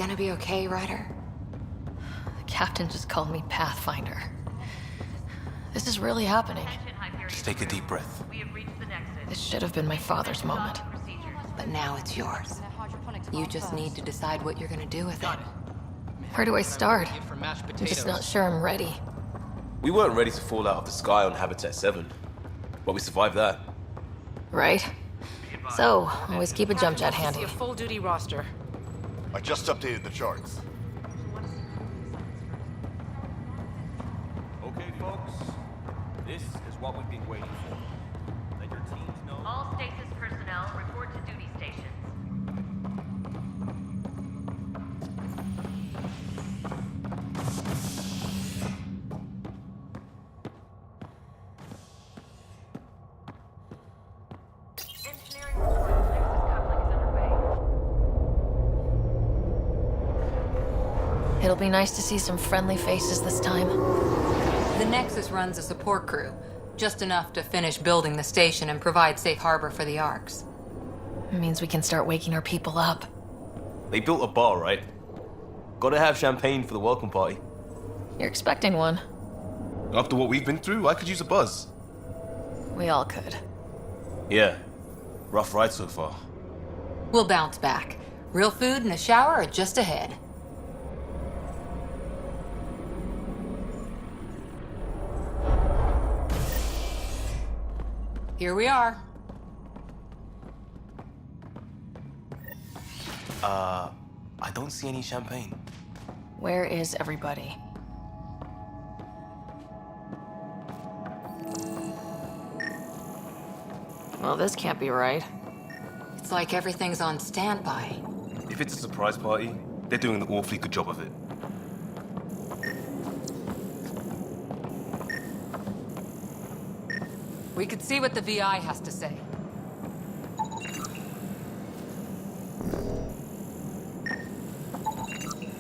gonna be okay, Ryder? The captain just called me Pathfinder. This is really happening. Just take a deep breath. This should have been my father's moment. But now it's yours. You just need to decide what you're gonna do with it. Where do I start? I'm just not sure I'm ready. We weren't ready to fall out of the sky on Habitat 7, but we survived that. Right? So, always keep a jump jet handy. A full-duty roster. I just updated the charts. Okay, folks. This is what we've been waiting for. Let your teams know. All stasis personnel report to duty stations. Engineering report. Nexus coupling is underway. It'll be nice to see some friendly faces this time. The Nexus runs a support crew, just enough to finish building the station and provide safe harbor for the Arks. It means we can start waking our people up. They built a bar, right? Gotta have champagne for the welcome party. You're expecting one. After what we've been through, I could use a buzz. We all could. Yeah. Rough ride so far. We'll bounce back. Real food and a shower are just ahead. Here we are. I don't see any champagne. Where is everybody? Well, this can't be right. It's like everything's on standby. If it's a surprise party, they're doing an awfully good job of it. We could see what the VI has to say.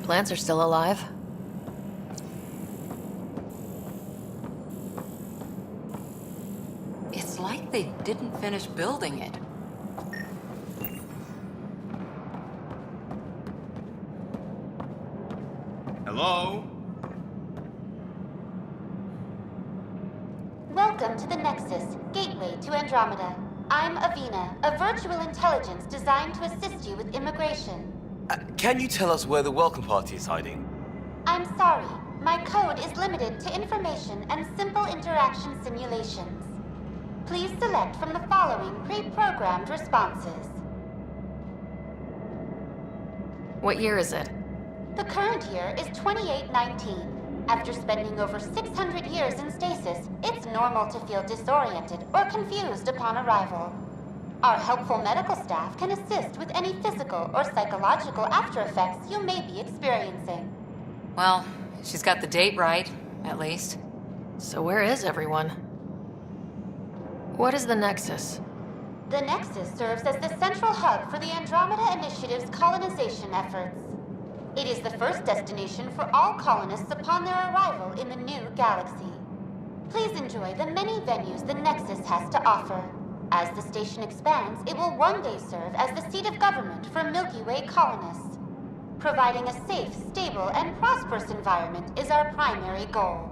Plants are still alive. It's like they didn't finish building it. Hello? Welcome to the Nexus, gateway to Andromeda. I'm Avina, a virtual intelligence designed to assist you with immigration. Can you tell us where the welcome party is hiding? I'm sorry, my code is limited to information and simple interaction simulations. Please select from the following pre-programmed responses. What year is it? The current year is 2819. After spending over 600 years in stasis, it's normal to feel disoriented or confused upon arrival. Our helpful medical staff can assist with any physical or psychological aftereffects you may be experiencing. Well, she's got the date right, at least. So where is everyone? What is the Nexus? The Nexus serves as the central hub for the Andromeda Initiative's colonization efforts. It is the first destination for all colonists upon their arrival in the new galaxy. Please enjoy the many venues the Nexus has to offer. As the station expands, it will one day serve as the seat of government for Milky Way colonists. Providing a safe, stable, and prosperous environment is our primary goal.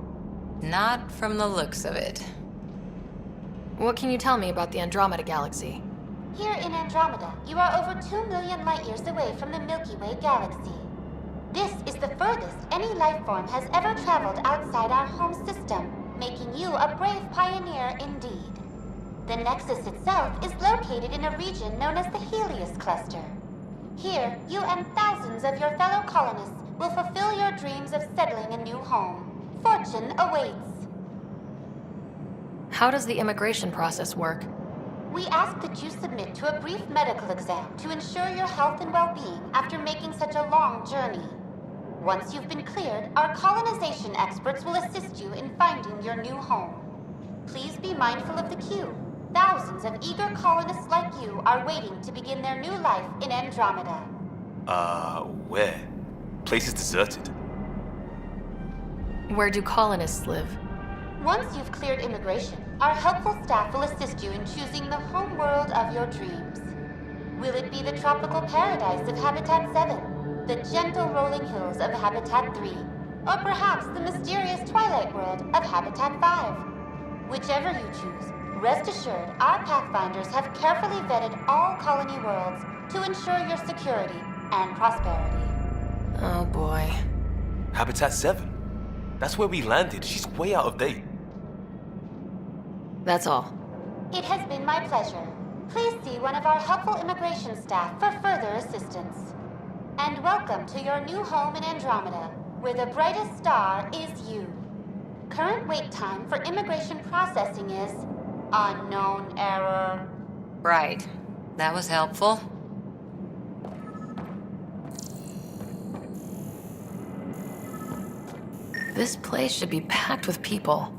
Not from the looks of it. What can you tell me about the Andromeda galaxy? Here in Andromeda, you are over 2 million light-years away from the Milky Way galaxy. This is the furthest any life form has ever traveled outside our home system, making you a brave pioneer indeed. The Nexus itself is located in a region known as the Helios Cluster. Here, you and thousands of your fellow colonists will fulfill your dreams of settling a new home. Fortune awaits. How does the immigration process work? We ask that you submit to a brief medical exam to ensure your health and well-being after making such a long journey. Once you've been cleared, our colonization experts will assist you in finding your new home. Please be mindful of the queue. Thousands of eager colonists like you are waiting to begin their new life in Andromeda. Where? Place is deserted. Where do colonists live? Once you've cleared immigration, our helpful staff will assist you in choosing the home world of your dreams. Will it be the tropical paradise of Habitat 7? the gentle rolling hills of Habitat 3, or perhaps the mysterious twilight world of Habitat 5. Whichever you choose, rest assured our Pathfinders have carefully vetted all colony worlds to ensure your security and prosperity. Oh boy. Habitat 7? That's where we landed. She's way out of date. That's all. It has been my pleasure. Please see one of our helpful immigration staff for further assistance. And welcome to your new home in Andromeda, where the brightest star is you. Current wait time for immigration processing is unknown error. Right. That was helpful. This place should be packed with people.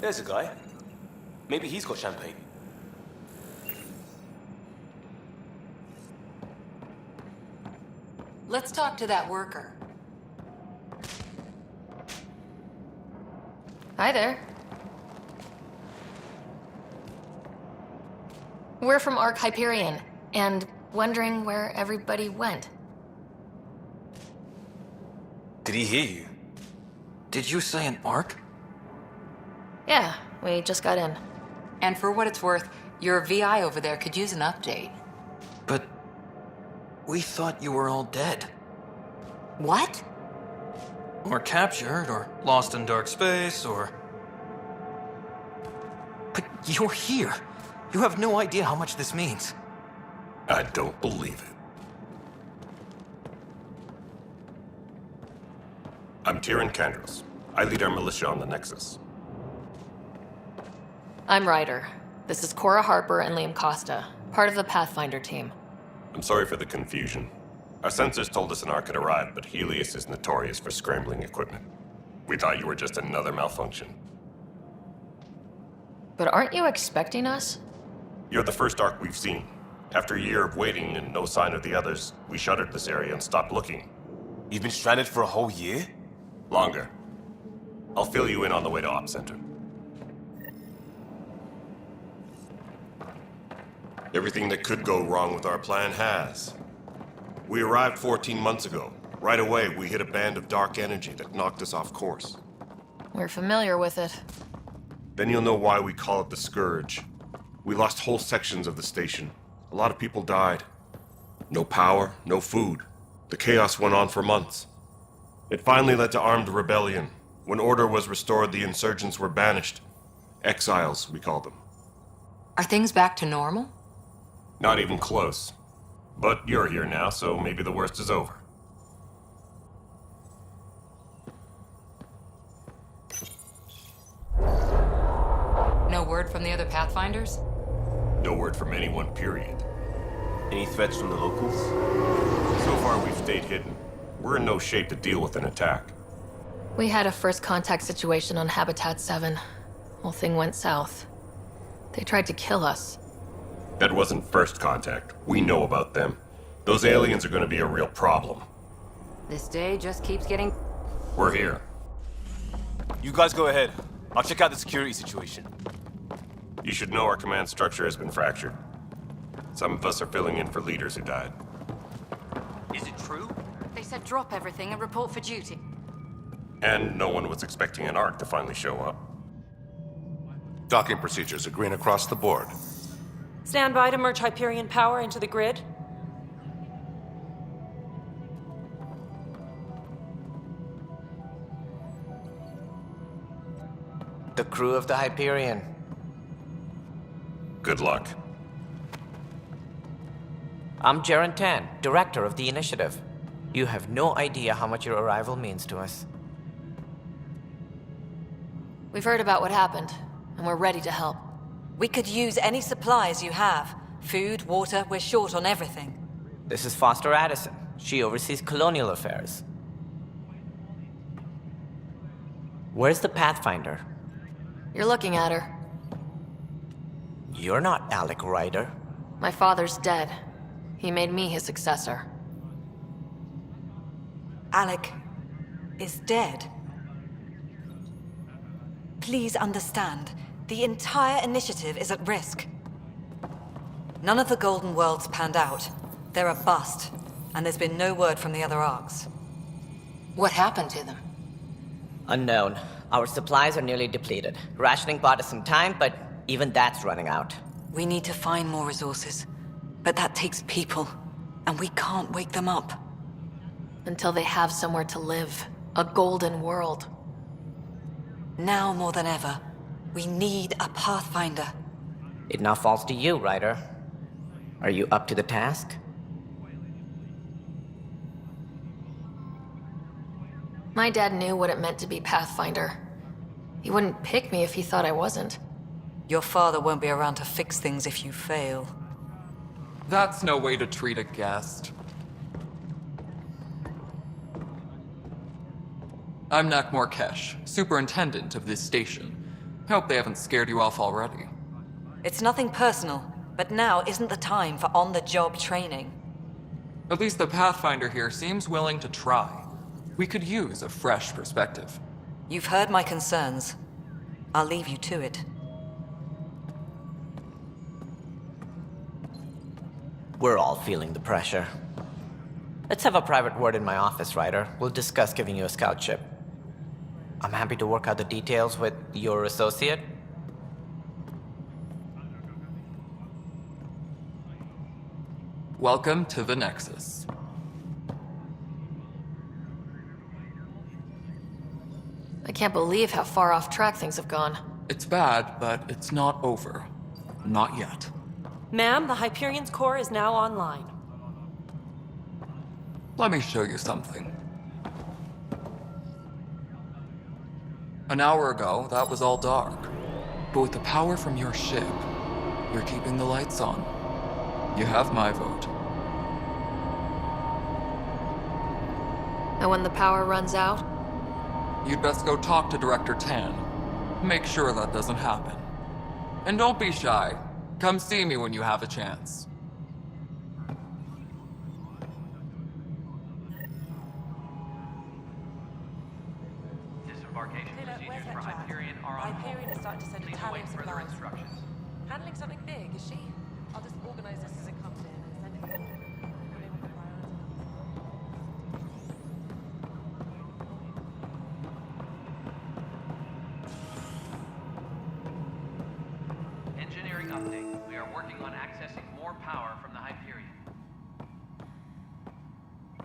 There's a guy. Maybe he's got champagne. Let's talk to that worker. Hi there. We're from Ark Hyperion, and wondering where everybody went. Did he hear you? Did you say an arc? Yeah, we just got in. And for what it's worth, your VI over there could use an update. But we thought you were all dead. What? Or captured, or lost in dark space, or... But you're here. You have no idea how much this means. I don't believe it. I'm Tyrion Kandros. I lead our militia on the Nexus. I'm Ryder. This is Cora Harper and Liam Costa, part of the Pathfinder team. I'm sorry for the confusion. Our sensors told us an Ark had arrived, but Helios is notorious for scrambling equipment. We thought you were just another malfunction. But aren't you expecting us? You're the first Ark we've seen. After a year of waiting and no sign of the others, we shuttered this area and stopped looking. You've been stranded for a whole year? Longer. I'll fill you in on the way to Op Center. Everything that could go wrong with our plan has. We arrived 14 months ago. Right away, we hit a band of dark energy that knocked us off course. We're familiar with it. Then you'll know why we call it the Scourge. We lost whole sections of the station. A lot of people died. No power, no food. The chaos went on for months. It finally led to armed rebellion. When order was restored, the insurgents were banished. Exiles, we call them. Are things back to normal? Not even close. But you're here now, so maybe the worst is over. No word from the other Pathfinders? No word from anyone, period. Any threats from the locals? So far, we've stayed hidden. We're in no shape to deal with an attack. We had a first contact situation on Habitat 7. Whole thing went south. They tried to kill us. That wasn't first contact. We know about them. Those aliens are going to be a real problem. This day just keeps getting... We're here. You guys go ahead. I'll check out the security situation. You should know our command structure has been fractured. Some of us are filling in for leaders who died. Is it true? They said drop everything and report for duty. And no one was expecting an Ark to finally show up. Docking procedures are green across the board. Stand by to merge Hyperion power into the grid. The crew of the Hyperion. Good luck. I'm Jaren Tan, director of the initiative. You have no idea how much your arrival means to us. We've heard about what happened, and we're ready to help. We could use any supplies you have. Food, water, we're short on everything. This is Foster Addison. She oversees colonial affairs. Where's the Pathfinder? You're looking at her. You're not Alec Ryder. My father's dead. He made me his successor. Alec is dead. Please understand, the entire initiative is at risk. None of the Golden Worlds panned out. They're a bust, and there's been no word from the other arcs. What happened to them? Unknown. Our supplies are nearly depleted. Rationing bought us some time, but even that's running out. We need to find more resources, but that takes people, and we can't wake them up. Until they have somewhere to live. A golden world. Now more than ever, we need a Pathfinder. It now falls to you, Ryder. Are you up to the task? My dad knew what it meant to be Pathfinder. He wouldn't pick me if he thought I wasn't. Your father won't be around to fix things if you fail. That's no way to treat a guest. I'm Nakmor Kesh, superintendent of this station. Hope they haven't scared you off already. It's nothing personal, but now isn't the time for on-the-job training. At least the Pathfinder here seems willing to try. We could use a fresh perspective. You've heard my concerns. I'll leave you to it. We're all feeling the pressure. Let's have a private word in my office, Ryder. We'll discuss giving you a scout ship. I'm happy to work out the details with your associate. Welcome to the Nexus. I can't believe how far off track things have gone. It's bad, but it's not over. Not yet. Ma'am, the Hyperion's core is now online. Let me show you something. An hour ago, that was all dark. But with the power from your ship, you're keeping the lights on. You have my vote. And when the power runs out? You'd best go talk to Director Tan. Make sure that doesn't happen. And don't be shy. Come see me when you have a chance. Disembarkation procedures for Hyperion are on hold. Hyperion is starting to send a Please tally await of further supplies. instructions. Handling something big, is she? I'll just organize this as it comes in and send it in. Put in with the priority. Engineering update. We are working on accessing more power from the Hyperion.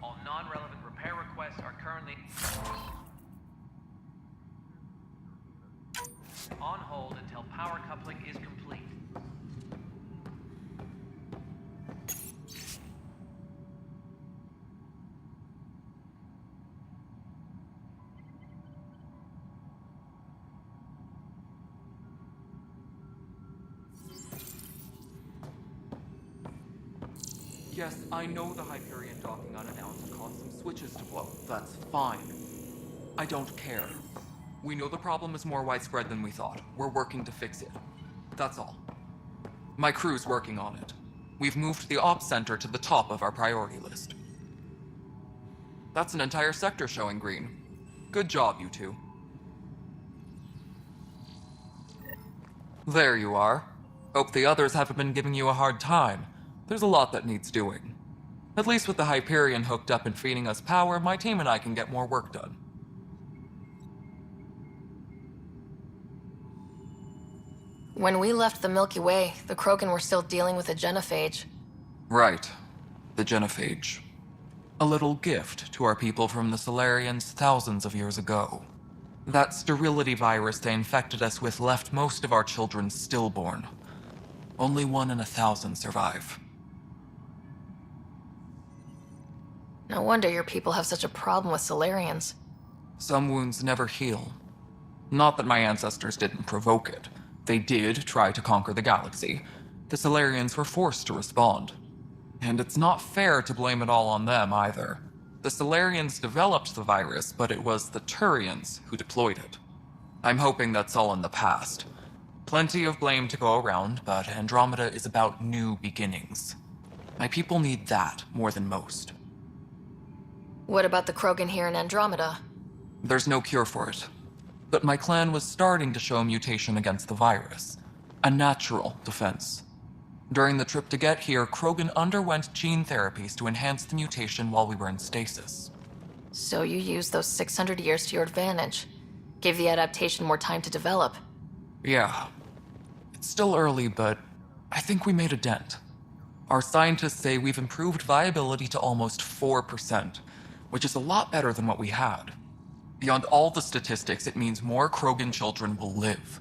All non-relevant repair requests are currently on hold until power coupling is complete. Yes, I know the Hyperion docking unannounced caused some switches to blow. That's fine. I don't care. We know the problem is more widespread than we thought. We're working to fix it. That's all. My crew's working on it. We've moved the ops center to the top of our priority list. That's an entire sector showing green. Good job, you two. There you are. Hope the others haven't been giving you a hard time. There's a lot that needs doing. At least with the Hyperion hooked up and feeding us power, my team and I can get more work done. When we left the Milky Way, the Krogan were still dealing with a genophage. Right. The genophage. A little gift to our people from the Solarians thousands of years ago. That sterility virus they infected us with left most of our children stillborn. Only 1 in 1,000 survive. No wonder your people have such a problem with Solarians. Some wounds never heal. Not that my ancestors didn't provoke it. They did try to conquer the galaxy. The Solarians were forced to respond. And it's not fair to blame it all on them either. The Solarians developed the virus, but it was the Turians who deployed it. I'm hoping that's all in the past. Plenty of blame to go around, but Andromeda is about new beginnings. My people need that more than most. What about the Krogan here in Andromeda? There's no cure for it. But my clan was starting to show mutation against the virus. A natural defense. During the trip to get here, Krogan underwent gene therapies to enhance the mutation while we were in stasis. So you used those 600 years to your advantage. Gave the adaptation more time to develop. Yeah. It's still early, but I think we made a dent. Our scientists say we've improved viability to almost 4%, which is a lot better than what we had. Beyond all the statistics, it means more Krogan children will live.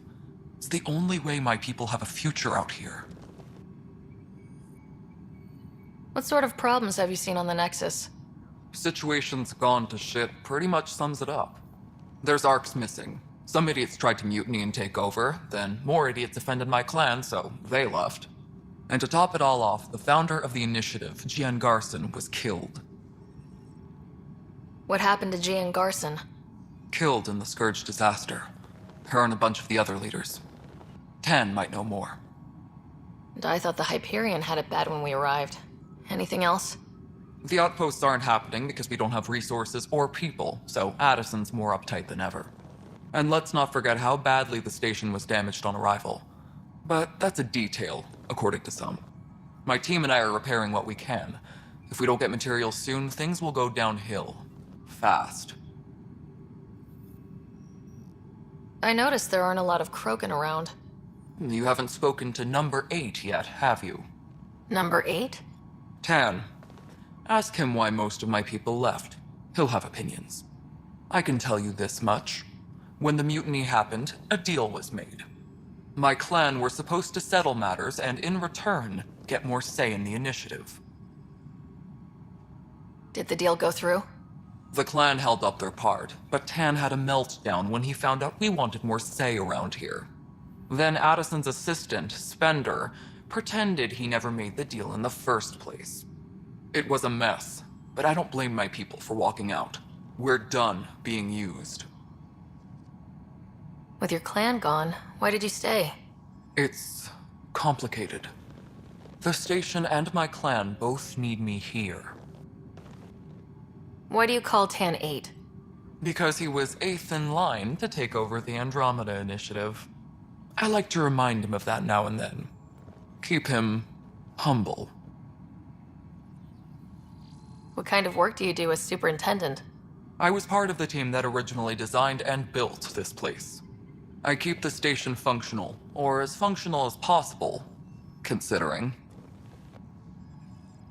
It's the only way my people have a future out here. What sort of problems have you seen on the Nexus? Situation's gone to shit pretty much sums it up. There's arcs missing. Some idiots tried to mutiny and take over, then more idiots offended my clan, so they left. And to top it all off, the founder of the initiative, Gian Garson, was killed. What happened to Gian Garson? Killed in the Scourge disaster. Her and a bunch of the other leaders. Tan might know more. And I thought the Hyperion had it bad when we arrived. Anything else? The outposts aren't happening because we don't have resources or people, so Addison's more uptight than ever. And let's not forget how badly the station was damaged on arrival. But that's a detail, according to some. My team and I are repairing what we can. If we don't get materials soon, things will go downhill. Fast. I noticed there aren't a lot of Krogan around. You haven't spoken to number 8 yet, have you? Number 8? Tan. Ask him why most of my people left. He'll have opinions. I can tell you this much. When the mutiny happened, a deal was made. My clan were supposed to settle matters and, in return, get more say in the initiative. Did the deal go through? The clan held up their part, but Tan had a meltdown when he found out we wanted more say around here. Then Addison's assistant, Spender, pretended he never made the deal in the first place. It was a mess, but I don't blame my people for walking out. We're done being used. With your clan gone, why did you stay? It's complicated. The station and my clan both need me here. Why do you call Tan 8? Because he was 8th in line to take over the Andromeda initiative. I like to remind him of that now and then. Keep him humble. What kind of work do you do as superintendent? I was part of the team that originally designed and built this place. I keep the station functional, or as functional as possible, considering.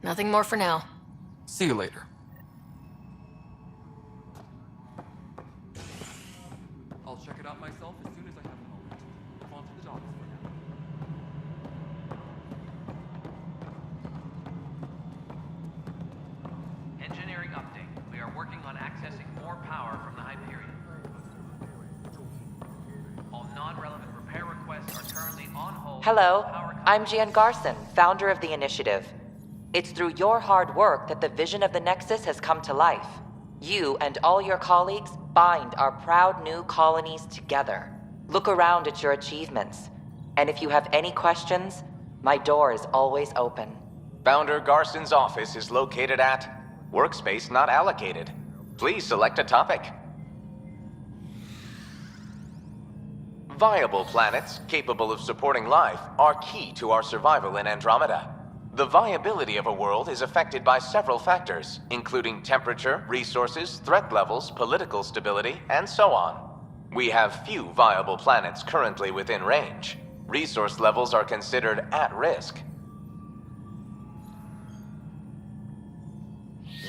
Nothing more for now. See you later. I'll check it out myself as soon as I have a moment. On to the docks for now. Engineering update. We are working on accessing more power from the Hyperion. All non-relevant repair requests are currently on hold. Hello, I'm Gian Garson, founder of the initiative. It's through your hard work that the vision of the Nexus has come to life. You and all your colleagues bind our proud new colonies together. Look around at your achievements. And if you have any questions, my door is always open. Founder Garson's office is located at Workspace Not Allocated. Please select a topic. Viable planets capable of supporting life are key to our survival in Andromeda. The viability of a world is affected by several factors, including temperature, resources, threat levels, political stability, and so on. We have few viable planets currently within range. Resource levels are considered at risk.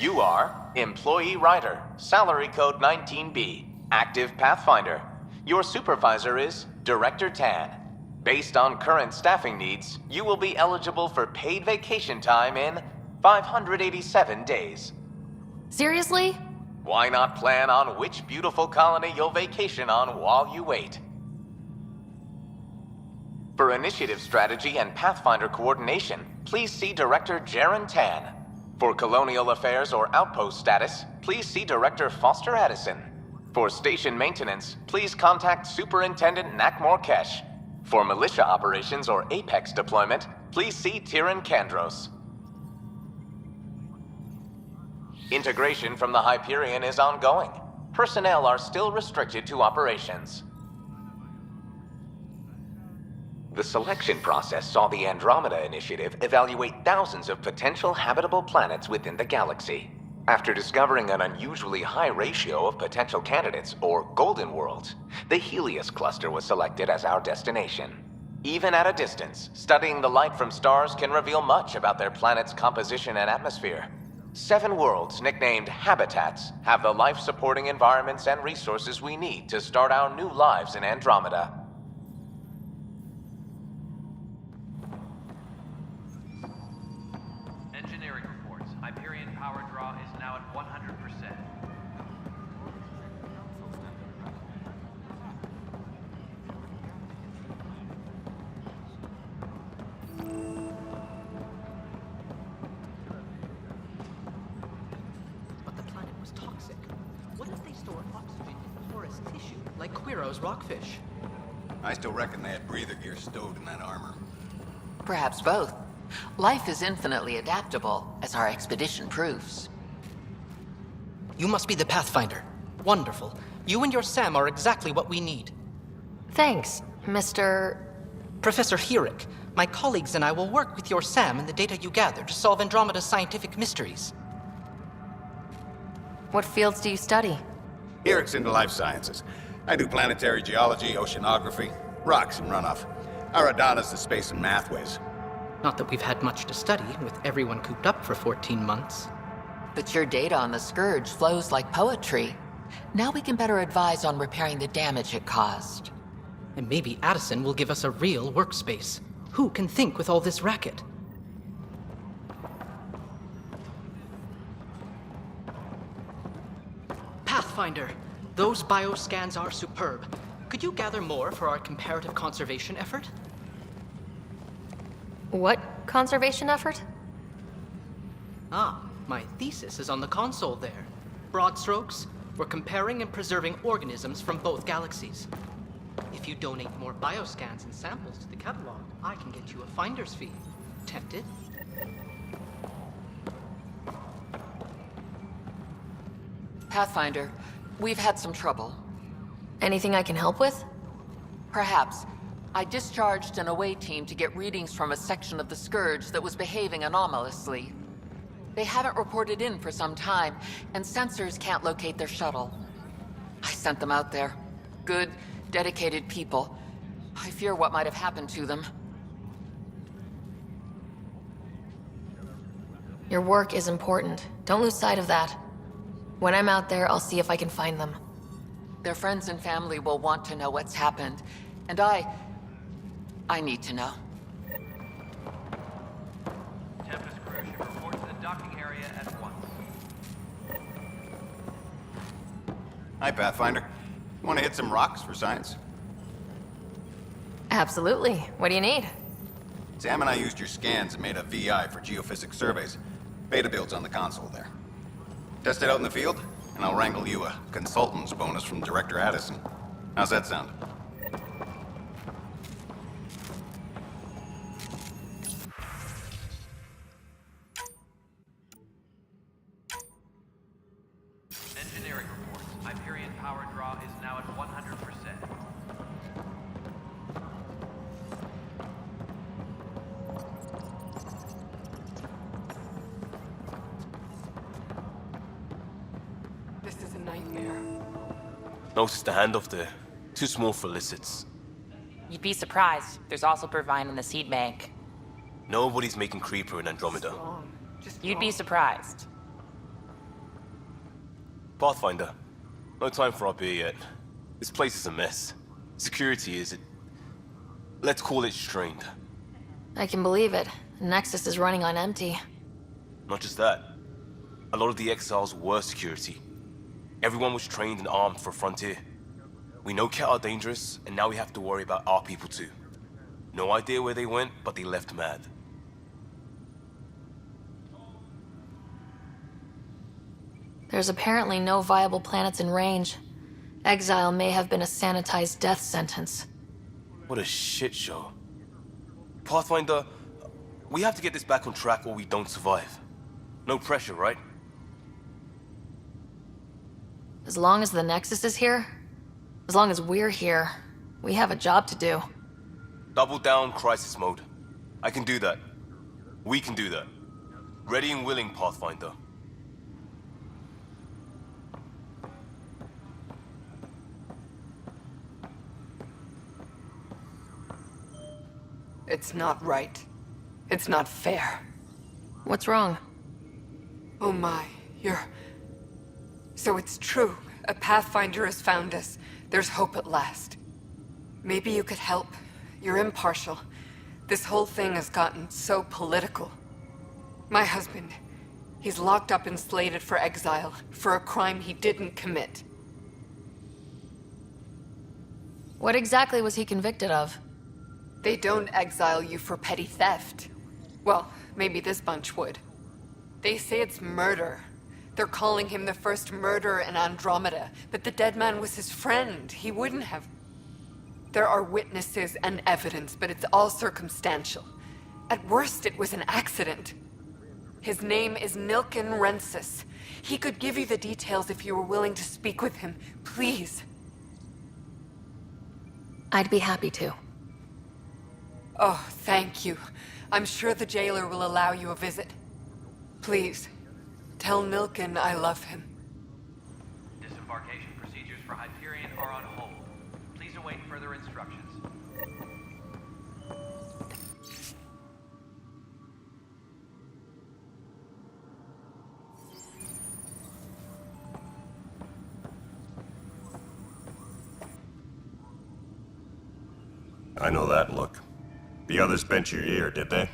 You are Employee Ryder, salary code 19B, active Pathfinder. Your supervisor is Director Tan. Based on current staffing needs, you will be eligible for paid vacation time in 587 days. Seriously? Why not plan on which beautiful colony you'll vacation on while you wait? For initiative strategy and Pathfinder coordination, please see Director Jaren Tan. For colonial affairs or outpost status, please see Director Foster Addison. For station maintenance, please contact Superintendent Nakmor Kesh. For militia operations or Apex deployment, please see Tyrion Kandros. Integration from the Hyperion is ongoing. Personnel are still restricted to operations. The selection process saw the Andromeda Initiative evaluate thousands of potential habitable planets within the galaxy. After discovering an unusually high ratio of potential candidates, or golden worlds, the Helios cluster was selected as our destination. Even at a distance, studying the light from stars can reveal much about their planet's composition and atmosphere. 7 worlds, nicknamed habitats, have the life-supporting environments and resources we need to start our new lives in Andromeda. Engineering reports. Hyperion power draw is now at 100%. But the planet was toxic. What if they store oxygen in porous tissue, like Quiro's rockfish? I still reckon they had breather gear stowed in that armor. Perhaps both. Life is infinitely adaptable, as our expedition proves. You must be the Pathfinder. Wonderful. You and your Sam are exactly what we need. Thanks, Mr. Professor Hyperion. My colleagues and I will work with your Sam and the data you gather to solve Andromeda's scientific mysteries. What fields do you study? Eric's into life sciences. I do planetary geology, oceanography, rocks and runoff. Aradana's the space and math whiz. Not that we've had much to study, with everyone cooped up for 14 months. But your data on the Scourge flows like poetry. Now we can better advise on repairing the damage it caused. And maybe Addison will give us a real workspace. Who can think with all this racket? Pathfinder, those bioscans are superb. Could you gather more for our comparative conservation effort? What conservation effort? Ah, my thesis is on the console there. Broad strokes, we're comparing and preserving organisms from both galaxies. If you donate more bioscans and samples to the catalog, I can get you a finder's fee. Tempted? Pathfinder, we've had some trouble. Anything I can help with? Perhaps. I discharged an away team to get readings from a section of the Scourge that was behaving anomalously. They haven't reported in for some time, and sensors can't locate their shuttle. I sent them out there. Good, dedicated people. I fear what might have happened to them. Your work is important. Don't lose sight of that. When I'm out there, I'll see if I can find them. Their friends and family will want to know what's happened, and I need to know. Tempest crew should report to the docking area at once. Hi, Pathfinder. Want to hit some rocks for science? Absolutely. What do you need? Sam and I used your scans and made a VI for geophysics surveys. Beta builds on the console there. Test it out in the field, and I'll wrangle you a consultant's bonus from Director Addison. How's that sound? Engineering reports. Hyperion power draw is now at 100%. This is a nightmare. Notice the handoff there. Too small for lizards. You'd be surprised. There's also Purvine in the seed bank. Nobody's making Creeper in Andromeda. You'd be surprised. Pathfinder, no time for our beer yet. This place is a mess. Security is... let's call it strained. I can believe it. The Nexus is running on empty. Not just that. A lot of the exiles were security. Everyone was trained and armed for Frontier. We know Cat are dangerous, and now we have to worry about our people too. No idea where they went, but they left mad. There's apparently no viable planets in range. Exile may have been a sanitized death sentence. What a shit show. Pathfinder, we have to get this back on track or we don't survive. No pressure, right? As long as the Nexus is here, as long as we're here, we have a job to do. Double down crisis mode. I can do that. We can do that. Ready and willing, Pathfinder. It's not right. It's not fair. What's wrong? Oh my, So it's true. A Pathfinder has found us. There's hope at last. Maybe you could help. You're impartial. This whole thing has gotten so political. My husband, he's locked up and slated for exile for a crime he didn't commit. What exactly was he convicted of? They don't exile you for petty theft. Well, maybe this bunch would. They say it's murder. They're calling him the first murderer in Andromeda, but the dead man was his friend. He wouldn't have... There are witnesses and evidence, but it's all circumstantial. At worst, it was an accident. His name is Nilken Rensis. He could give you the details if you were willing to speak with him. Please. I'd be happy to. Oh, thank you. I'm sure the jailer will allow you a visit. Please, tell Nilken I love him. Disembarkation procedures for Hyperion are on hold. Please await further instructions. I know that look. The others bent your ear, did they?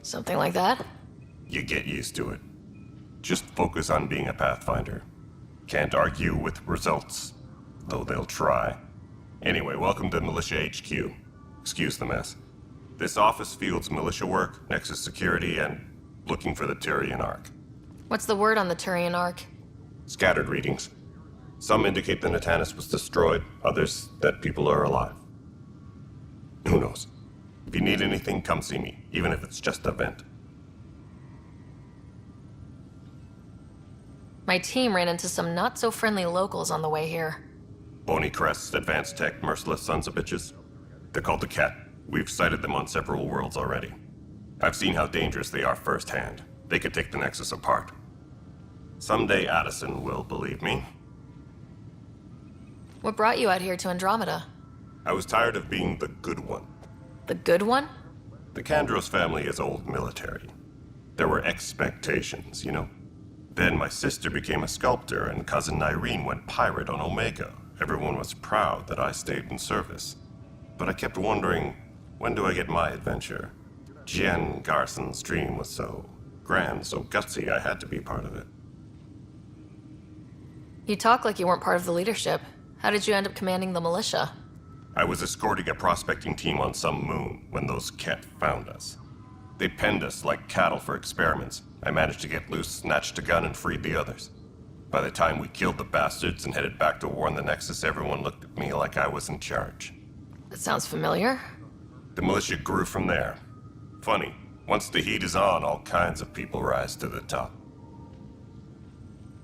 Something like that? You get used to it. Just focus on being a Pathfinder. Can't argue with results, though they'll try. Anyway, welcome to Militia HQ. Excuse the mess. This office fields militia work, Nexus security, and looking for the Tyrian Ark. What's the word on the Turian Ark? Scattered readings. Some indicate the Natanus was destroyed, others that people are alive. Who knows? If you need anything, come see me, even if it's just a vent. My team ran into some not-so-friendly locals on the way here. Bony crests, advanced tech, merciless sons of bitches. They're called the Cat. We've sighted them on several worlds already. I've seen how dangerous they are firsthand. They could take the Nexus apart. Someday Addison will believe me. What brought you out here to Andromeda? I was tired of being the good one. The good one? The Kandros family is old military. There were expectations, you know? Then my sister became a sculptor and cousin Irene went pirate on Omega. Everyone was proud that I stayed in service. But I kept wondering, when do I get my adventure? Jen Garson's dream was so grand, so gutsy, I had to be part of it. You talk like you weren't part of the leadership. How did you end up commanding the militia? I was escorting a prospecting team on some moon when those Ket found us. They penned us like cattle for experiments. I managed to get loose, snatched a gun, and freed the others. By the time we killed the bastards and headed back to warn the Nexus, everyone looked at me like I was in charge. That sounds familiar. The militia grew from there. Funny, once the heat is on, all kinds of people rise to the top.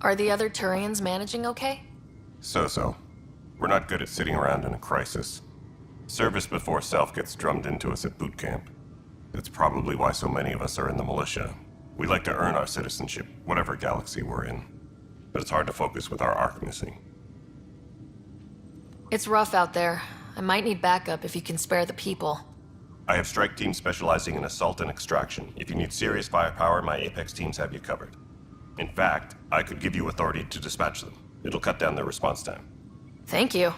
Are the other Turians managing okay? So-so. We're not good at sitting around in a crisis. Service before self gets drummed into us at boot camp. That's probably why so many of us are in the militia. We like to earn our citizenship, whatever galaxy we're in. But it's hard to focus with our arc missing. It's rough out there. I might need backup if you can spare the people. I have strike teams specializing in assault and extraction. If you need serious firepower, my Apex teams have you covered. In fact, I could give you authority to dispatch them. It'll cut down their response time. Thank you.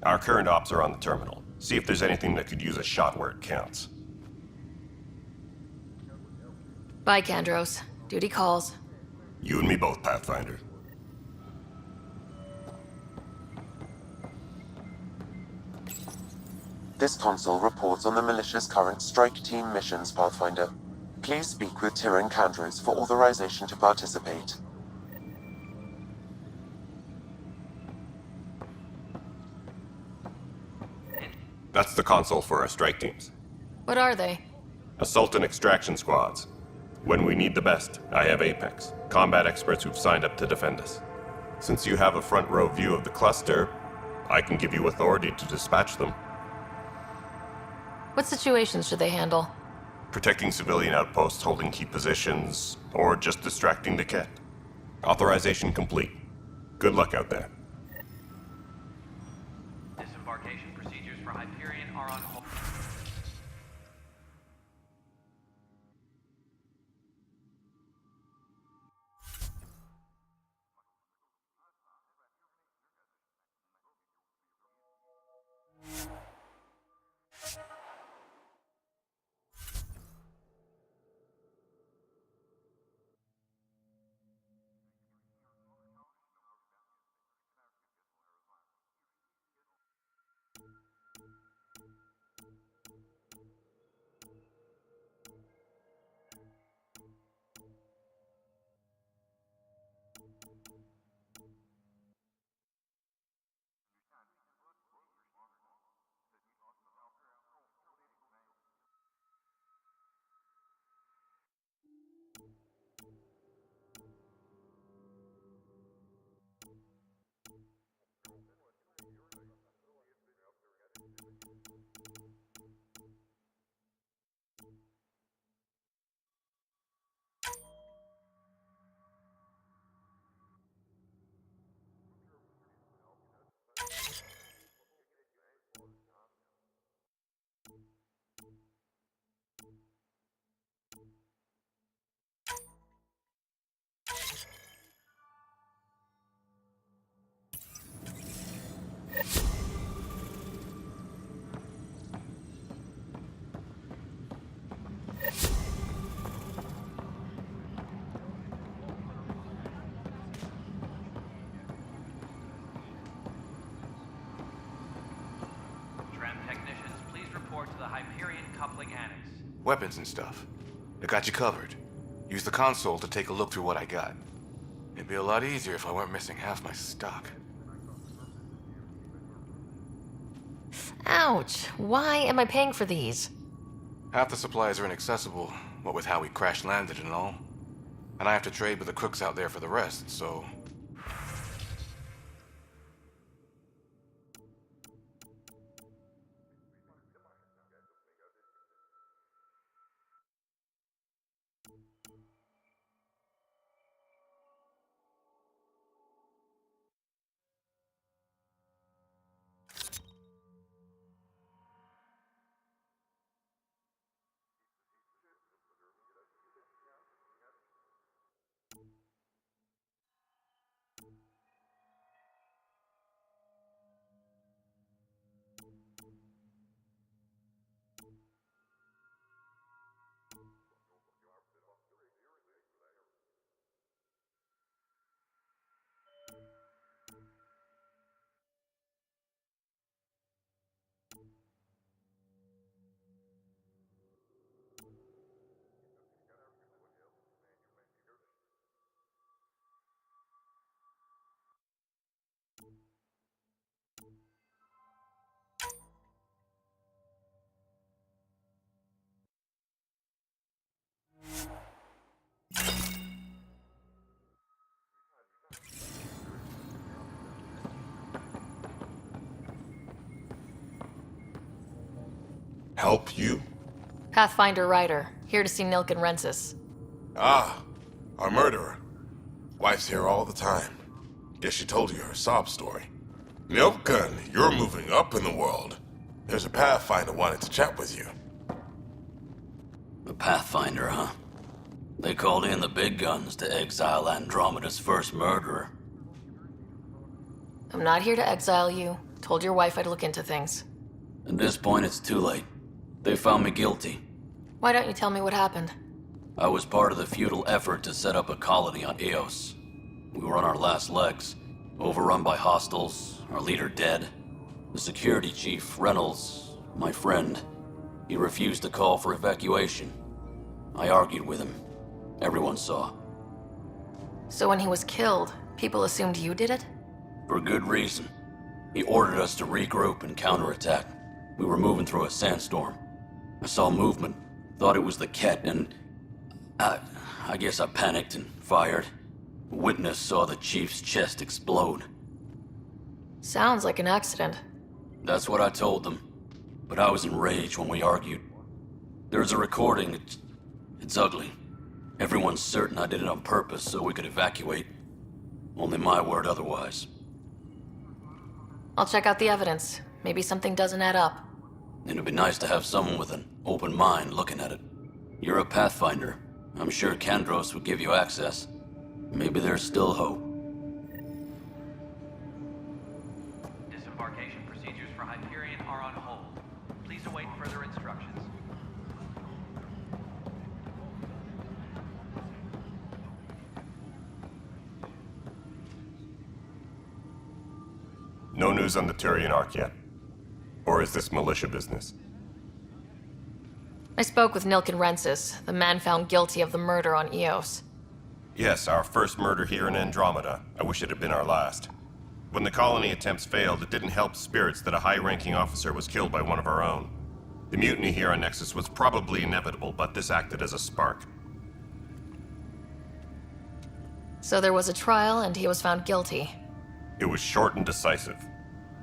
Our current ops are on the terminal. See if there's anything that could use a shot where it counts. Bye, Kandros. Duty calls. You and me both, Pathfinder. This console reports on the militia's current strike team missions, Pathfinder. Please speak with Tyrian Kandros for authorization to participate. That's the console for our strike teams. What are they? Assault and extraction squads. When we need the best, I have Apex. Combat experts who've signed up to defend us. Since you have a front row view of the cluster, I can give you authority to dispatch them. What situations should they handle? Protecting civilian outposts holding key positions, or just distracting the Ket. Authorization complete. Good luck out there. Disembarkation procedures for Hyperion are on hold. Technicians, please report to the Hyperion coupling annex. Weapons and stuff. I got you covered. Use the console to take a look through what I got. It'd be a lot easier if I weren't missing half my stock. Ouch. Why am I paying for these? Half the supplies are inaccessible, what with how we crash-landed and all. And I have to trade with the crooks out there for the rest, so... Help you? Pathfinder Ryder, here to see Nilk and Rensis. Ah, our murderer. Wife's here all the time. Guess she told you her sob story. Nilkan, you're moving up in the world. There's a Pathfinder wanting to chat with you. The Pathfinder, huh? They called in the big guns to exile Andromeda's first murderer. I'm not here to exile you. Told your wife I'd look into things. At this point, it's too late. They found me guilty. Why don't you tell me what happened? I was part of the futile effort to set up a colony on Eos. We were on our last legs, overrun by hostiles, our leader dead. The security chief, Reynolds, my friend, he refused to call for evacuation. I argued with him. Everyone saw. So when he was killed, people assumed you did it? For good reason. He ordered us to regroup and counterattack. We were moving through a sandstorm. I saw movement, thought it was the Ket, and I guess I panicked and fired. A witness saw the chief's chest explode. Sounds like an accident. That's what I told them. But I was enraged when we argued. There's a recording. It's ugly. Everyone's certain I did it on purpose so we could evacuate. Only my word otherwise. I'll check out the evidence. Maybe something doesn't add up. It'd be nice to have someone with an open mind looking at it. You're a Pathfinder. I'm sure Kandros would give you access. Maybe there's still hope. Disembarkation procedures for Hyperion are on hold. Please await further instructions. No news on the Turian Ark yet? Or is this militia business? I spoke with Nilken Rensis, the man found guilty of the murder on Eos. Yes, our first murder here in Andromeda. I wish it had been our last. When the colony attempts failed, it didn't help spirits that a high-ranking officer was killed by one of our own. The mutiny here on Nexus was probably inevitable, but this acted as a spark. So there was a trial and he was found guilty. It was short and decisive.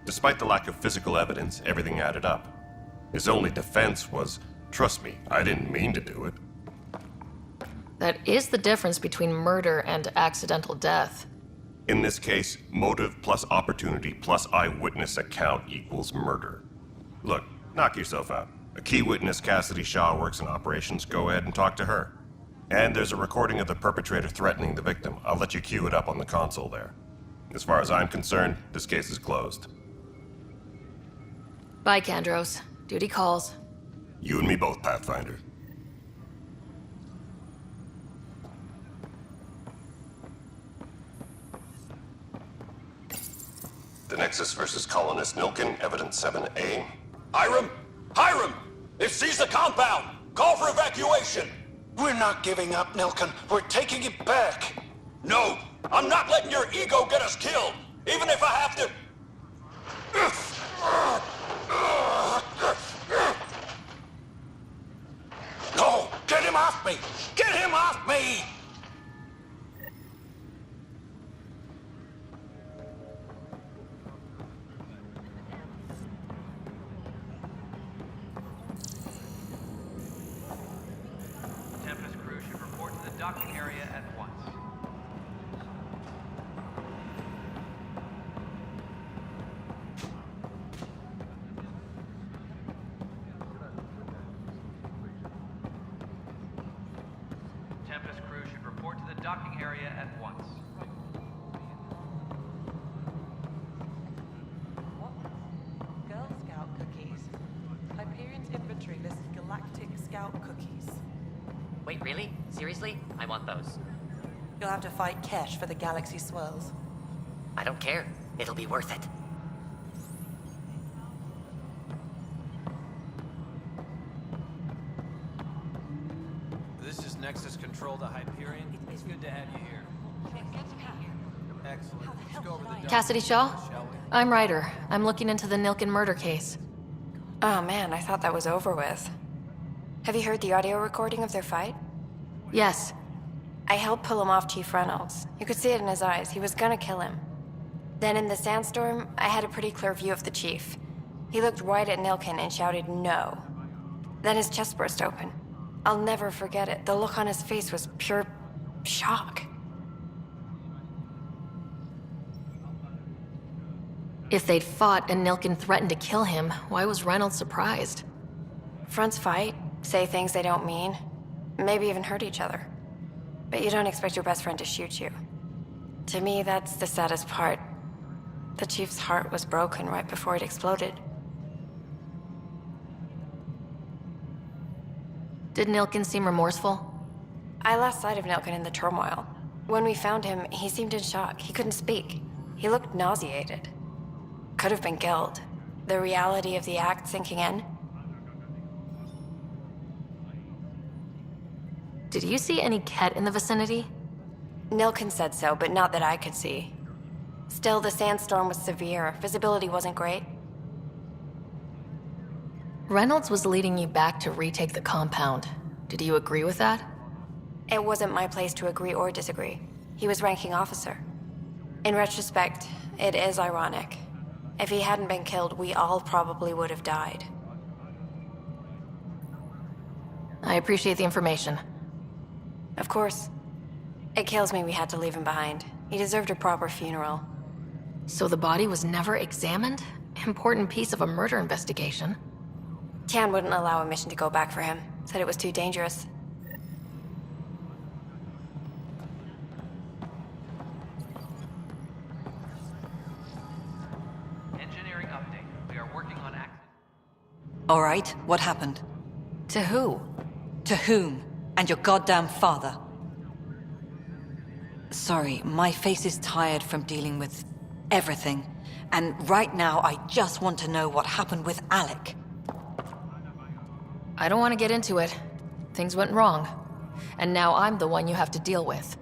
Despite the lack of physical evidence, everything added up. His only defense was, "Trust me, I didn't mean to do it." That is the difference between murder and accidental death. In this case, motive plus opportunity plus eyewitness account equals murder. Look, knock yourself out. A key witness, Cassidy Shaw, works in operations. Go ahead and talk to her. And there's a recording of the perpetrator threatening the victim. I'll let you cue it up on the console there. As far as I'm concerned, this case is closed. Bye, Kandros. Duty calls. You and me both, Pathfinder. The Nexus versus Colonist Nilken, Evidence 7A. Hiram! Hiram! It seized the compound! Call for evacuation! We're not giving up, Nilken. We're taking it back. No! I'm not letting your ego get us killed! Even if I have to... No! Get him off me! Get him off me! Tempest crew should report to the docking area at once. Tempest crew should report to the docking area at once. Girl Scout cookies. Hyperion's inventory lists Galactic Scout cookies. Wait, really? Seriously? I want those. You'll have to fight Kesh for the Galaxy Swirls. I don't care. It'll be worth it. This is Nexus Control to Hyperion. It's good to have you here. Excellent. Let's go over the Cassidy Shaw? I'm Ryder. I'm looking into the Nilken murder case. Oh man, I thought that was over with. Have you heard the audio recording of their fight? Yes. I helped pull him off Chief Reynolds. You could see it in his eyes. He was gonna kill him. Then in the sandstorm, I had a pretty clear view of the Chief. He looked right at Nilken and shouted, "No." Then his chest burst open. I'll never forget it. The look on his face was pure shock. If they'd fought and Nilken threatened to kill him, why was Reynolds surprised? Fronts fight, say things they don't mean, maybe even hurt each other. But you don't expect your best friend to shoot you. To me, that's the saddest part. The Chief's heart was broken right before it exploded. Did Nilken seem remorseful? I lost sight of Nilken in the turmoil. When we found him, he seemed in shock. He couldn't speak. He looked nauseated. Could have been guilt. The reality of the act sinking in. Did you see any Ket in the vicinity? Nilken said so, but not that I could see. Still, the sandstorm was severe. Visibility wasn't great. Reynolds was leading you back to retake the compound. Did you agree with that? It wasn't my place to agree or disagree. He was ranking officer. In retrospect, it is ironic. If he hadn't been killed, we all probably would have died. I appreciate the information. Of course. It kills me we had to leave him behind. He deserved a proper funeral. So the body was never examined? Important piece of a murder investigation. Tian wouldn't allow a mission to go back for him. Said it was too dangerous. Engineering update. We are working on access. All right, what happened? To who? To whom? And your goddamn father. Sorry, my face is tired from dealing with everything. And right now, I just want to know what happened with Alec. I don't want to get into it. Things went wrong. And now I'm the one you have to deal with.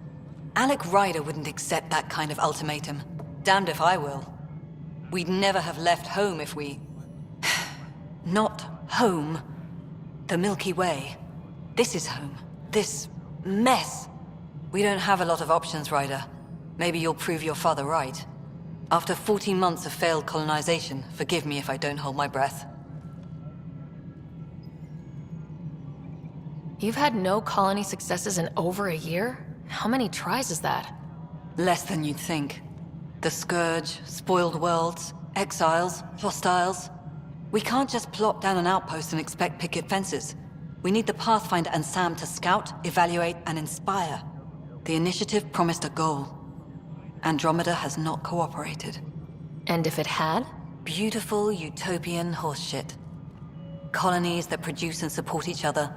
Alec Ryder wouldn't accept that kind of ultimatum. Damned if I will. We'd never have left home if we... Not home. The Milky Way. This is home. This mess. We don't have a lot of options, Ryder. Maybe you'll prove your father right. After 14 months of failed colonization, forgive me if I don't hold my breath. You've had no colony successes in over a year? How many tries is that? Less than you'd think. The Scourge, spoiled worlds, exiles, hostiles. We can't just plop down an outpost and expect picket fences. We need the Pathfinder and Sam to scout, evaluate, and inspire. The initiative promised a goal. Andromeda has not cooperated. And if it had? Beautiful utopian horseshit. Colonies that produce and support each other.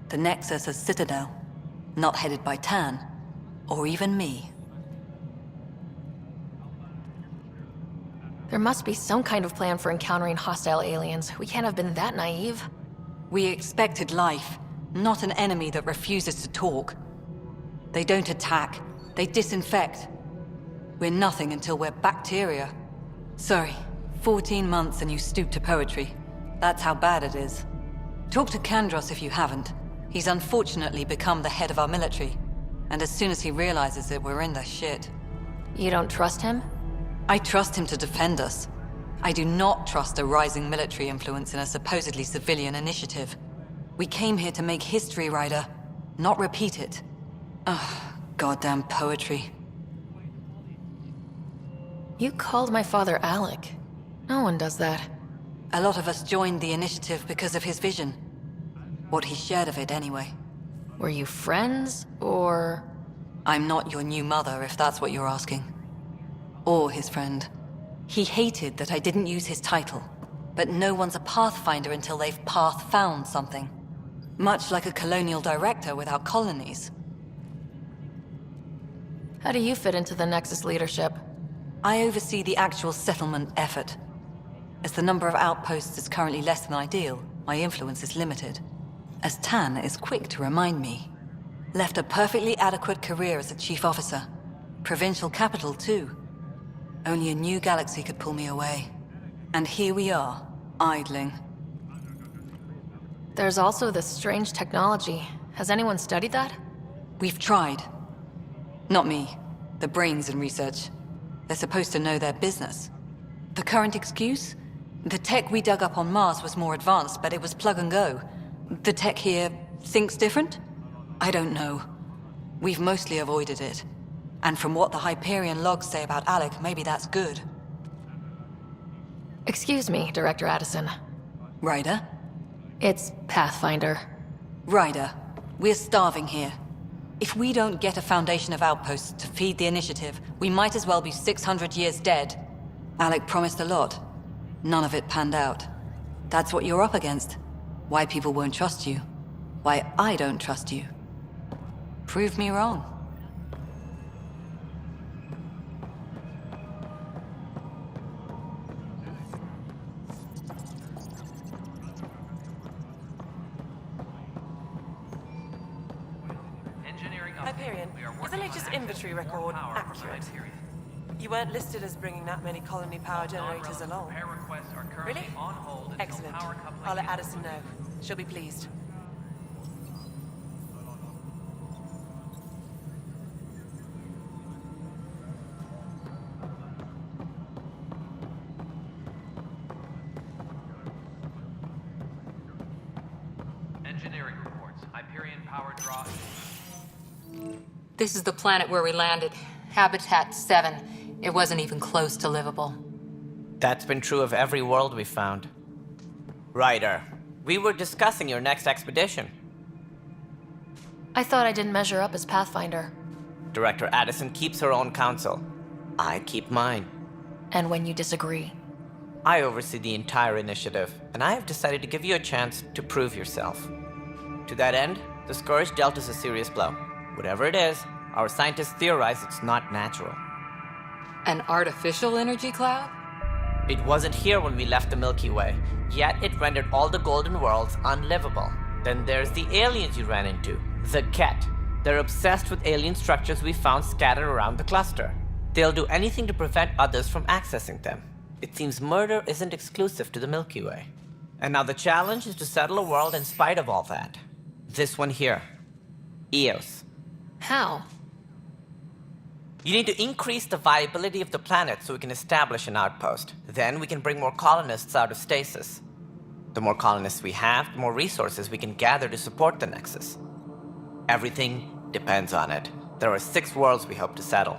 The Nexus a citadel, not headed by Tan, or even me. There must be some kind of plan for encountering hostile aliens. We can't have been that naive. We expected life, not an enemy that refuses to talk. They don't attack, they disinfect. We're nothing until we're bacteria. Sorry, 14 months and you stoop to poetry. That's how bad it is. Talk to Kandros if you haven't. He's unfortunately become the head of our military. And as soon as he realizes it, we're in the shit. You don't trust him? I trust him to defend us. I do not trust a rising military influence in a supposedly civilian initiative. We came here to make history, Ryder, not repeat it. Ugh, goddamn poetry. You called my father Alec. No one does that. A lot of us joined the initiative because of his vision. What he shared of it, anyway. Were you friends, or...? I'm not your new mother, if that's what you're asking. Or his friend. He hated that I didn't use his title. But no one's a Pathfinder until they've path-found something. Much like a colonial director without colonies. How do you fit into the Nexus leadership? I oversee the actual settlement effort. As the number of outposts is currently less than ideal, my influence is limited. As Tan is quick to remind me. Left a perfectly adequate career as a chief officer. Provincial capital, too. Only a new galaxy could pull me away. And here we are, idling. There's also this strange technology. Has anyone studied that? We've tried. Not me. The brains in research. They're supposed to know their business. The current excuse? The tech we dug up on Mars was more advanced, but it was plug and go. The tech here thinks different? I don't know. We've mostly avoided it. And from what the Hyperion logs say about Alec, maybe that's good. Excuse me, Director Addison. Ryder? It's Pathfinder. Ryder, we're starving here. If we don't get a foundation of outposts to feed the initiative, we might as well be 600 years dead. Alec promised a lot. None of it panned out. That's what you're up against. Why people won't trust you. Why I don't trust you. Prove me wrong. Hyperion, is the latest inventory record accurate? You weren't listed as bringing that many colony power generators along. Really? Excellent. I'll let Addison know. She'll be pleased. power draw. This is the planet where we landed. Habitat 7. It wasn't even close to livable. That's been true of every world we found. Ryder, we were discussing your next expedition. I thought I didn't measure up as Pathfinder. Director Addison keeps her own counsel. I keep mine. And when you disagree? I oversee the entire initiative, and I have decided to give you a chance to prove yourself. To that end, the Scourge dealt us a serious blow. Whatever it is, our scientists theorize it's not natural. An artificial energy cloud? It wasn't here when we left the Milky Way, yet it rendered all the golden worlds unlivable. Then there's the aliens you ran into, the Ket. They're obsessed with alien structures we found scattered around the cluster. They'll do anything to prevent others from accessing them. It seems murder isn't exclusive to the Milky Way. And now the challenge is to settle a world in spite of all that. This one here. Eos. How? You need to increase the viability of the planet so we can establish an outpost. Then we can bring more colonists out of stasis. The more colonists we have, the more resources we can gather to support the Nexus. Everything depends on it. There are 6 worlds we hope to settle.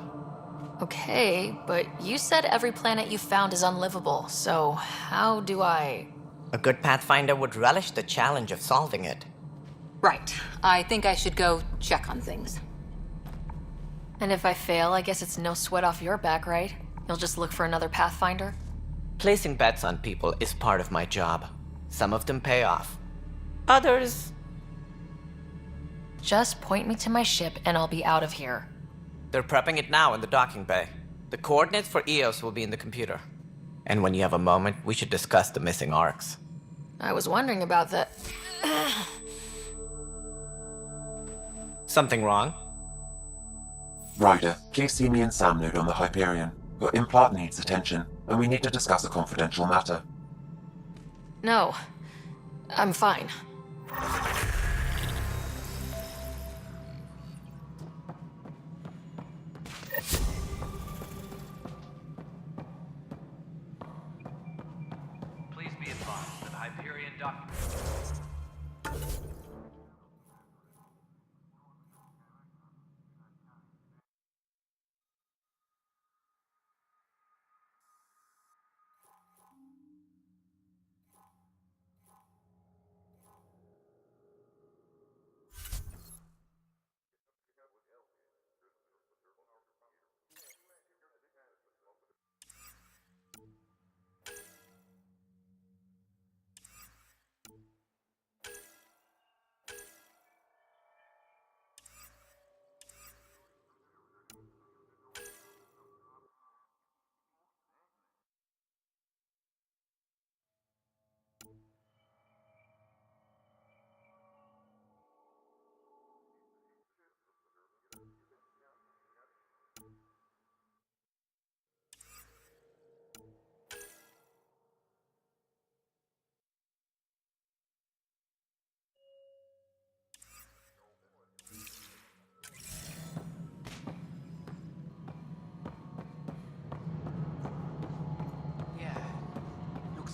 Okay, but you said every planet you found is unlivable, so how do I... A good Pathfinder would relish the challenge of solving it. Right. I think I should go check on things. And if I fail, I guess it's no sweat off your back, right? You'll just look for another Pathfinder? Placing bets on people is part of my job. Some of them pay off. Others... Just point me to my ship and I'll be out of here. They're prepping it now in the docking bay. The coordinates for Eos will be in the computer. And when you have a moment, we should discuss the missing arcs. I was wondering about that. Something wrong? Ryder, please see me and Sam Node on the Hyperion. Your implant needs attention, and we need to discuss a confidential matter. No. I'm fine. Please be advised that Hyperion documents.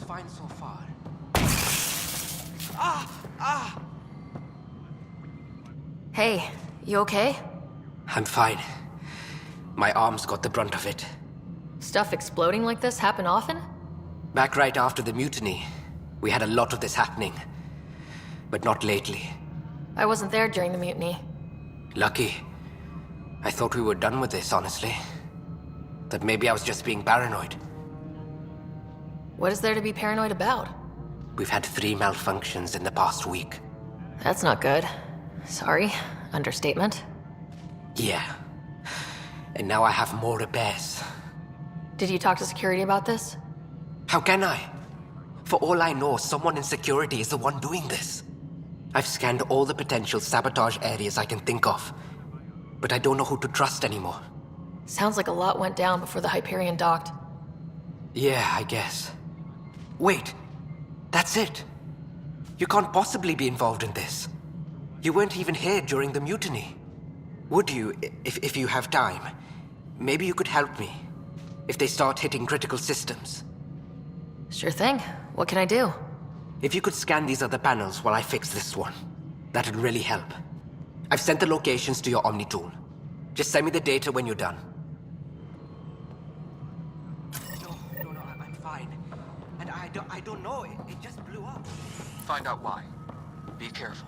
Fine so far. Hey, you okay? I'm fine. My arms got the brunt of it. Stuff exploding like this happen often? Back right after the mutiny, we had a lot of this happening. But not lately. I wasn't there during the mutiny. Lucky. I thought we were done with this, honestly. That maybe I was just being paranoid. What is there to be paranoid about? We've had 3 malfunctions in the past week. That's not good. Sorry. Understatement. Yeah. And now I have more repairs. Did you talk to security about this? How can I? For all I know, someone in security is the one doing this. I've scanned all the potential sabotage areas I can think of. But I don't know who to trust anymore. Sounds like a lot went down before the Hyperion docked. Yeah, I guess. Wait. That's it. You can't possibly be involved in this. You weren't even here during the mutiny. Would you, if you have time? Maybe you could help me. If they start hitting critical systems. Sure thing. What can I do? If you could scan these other panels while I fix this one, that'd really help. I've sent the locations to your Omni tool. Just send me the data when you're done. No, I'm fine. And I don't know, it just blew up. Find out why. Be careful.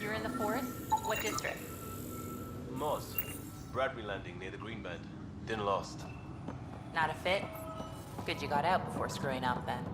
You're in the forest? What district? Moss. Bradbury Landing near the Green Band. Didn't last. Not a fit? Good you got out before screwing up then.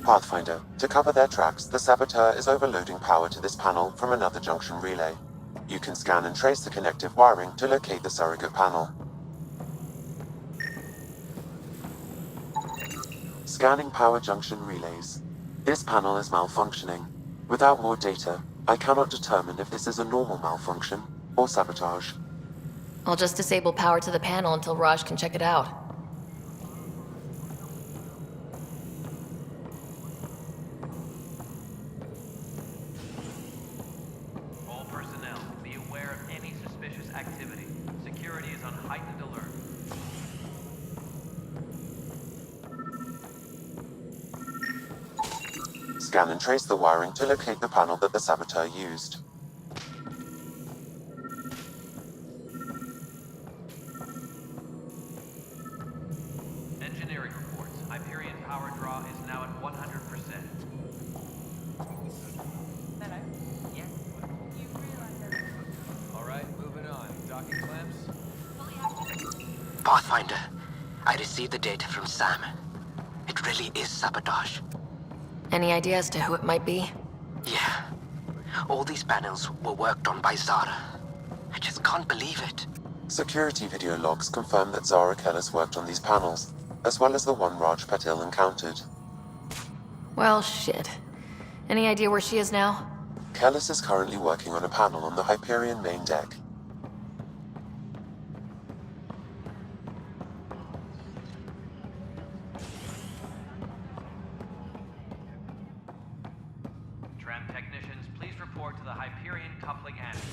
Pathfinder, to cover their tracks, the saboteur is overloading power to this panel from another junction relay. You can scan and trace the connective wiring to locate the surrogate panel. Scanning power junction relays. This panel is malfunctioning. Without more data, I cannot determine if this is a normal malfunction or sabotage. I'll just disable power to the panel until Raj can check it out. All personnel, be aware of any suspicious activity. Security is on heightened alert. Scan and trace the wiring to locate the panel that the saboteur used. Engineering reports. Hyperion power draw is now at 100%. Hello. Yes. Alright, moving on. Docking clamps? Pathfinder, I received the data from Sam. It really is sabotage. Any idea as to who it might be? Yeah. All these panels were worked on by Zara. I just can't believe it. Security video logs confirm that Zara Kellis worked on these panels, as well as the one Raj Patil encountered. Well, shit. Any idea where she is now? Kellis is currently working on a panel on the Hyperion main deck. Tram technicians, please report to the Hyperion coupling annex.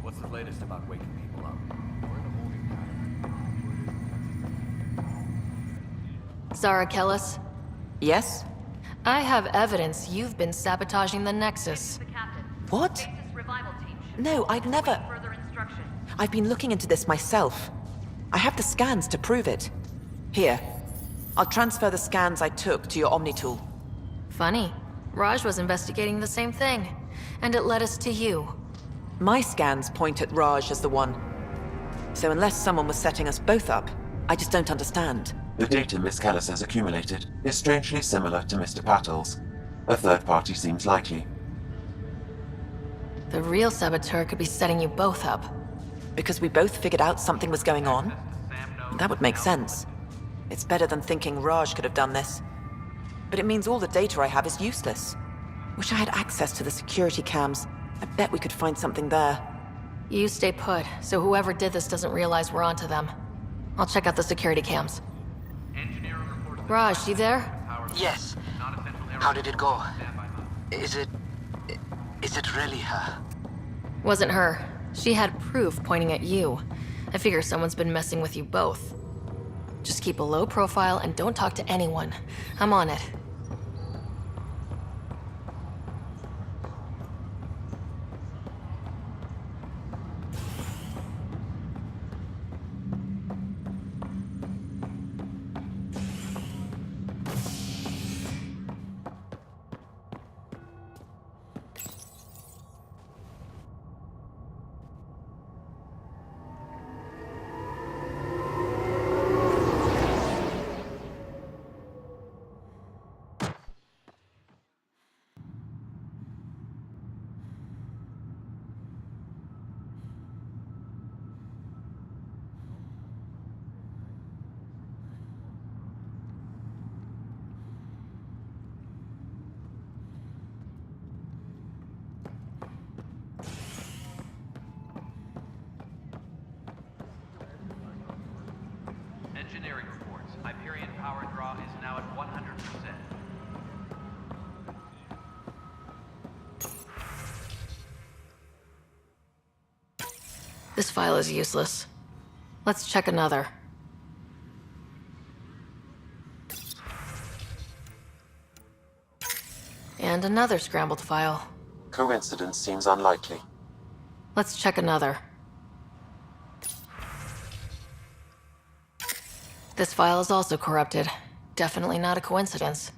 What's the latest about waking people up? We're in a holding pattern. Zara Kellis? Yes? I have evidence you've been sabotaging the Nexus. What? No, I'd never. I've been looking into this myself. I have the scans to prove it. Here. I'll transfer the scans I took to your Omni tool. Funny. Raj was investigating the same thing, and it led us to you. My scans point at Raj as the one. So unless someone was setting us both up, I just don't understand. The data Miss Kellis has accumulated is strangely similar to Mr. Patil's. A third party seems likely. The real saboteur could be setting you both up. Because we both figured out something was going on? That would make sense. It's better than thinking Raj could have done this. but it means all the data I have is useless. Wish I had access to the security cams. I bet we could find something there. You stay put, so whoever did this doesn't realize we're onto them. I'll check out the security cams. Raj, you there? Yes. How did it go? Is it really her? Wasn't her. She had proof pointing at you. I figure someone's been messing with you both. Just keep a low profile and don't talk to anyone. I'm on it. Engineering reports. Hyperion power draw is now at 100%. This file is useless. Let's check another. And another scrambled file. Coincidence seems unlikely. Let's check another. This file is also corrupted. Definitely not a coincidence.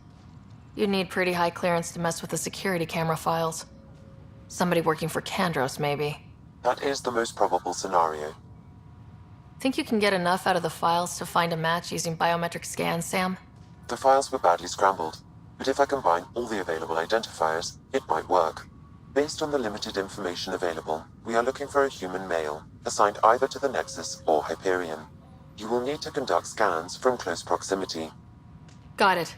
You'd need pretty high clearance to mess with the security camera files. Somebody working for Kandros, maybe. That is the most probable scenario. Think you can get enough out of the files to find a match using biometric scans, Sam? The files were badly scrambled, but if I combine all the available identifiers, it might work. Based on the limited information available, we are looking for a human male, assigned either to the Nexus or Hyperion. You will need to conduct scans from close proximity. Got it.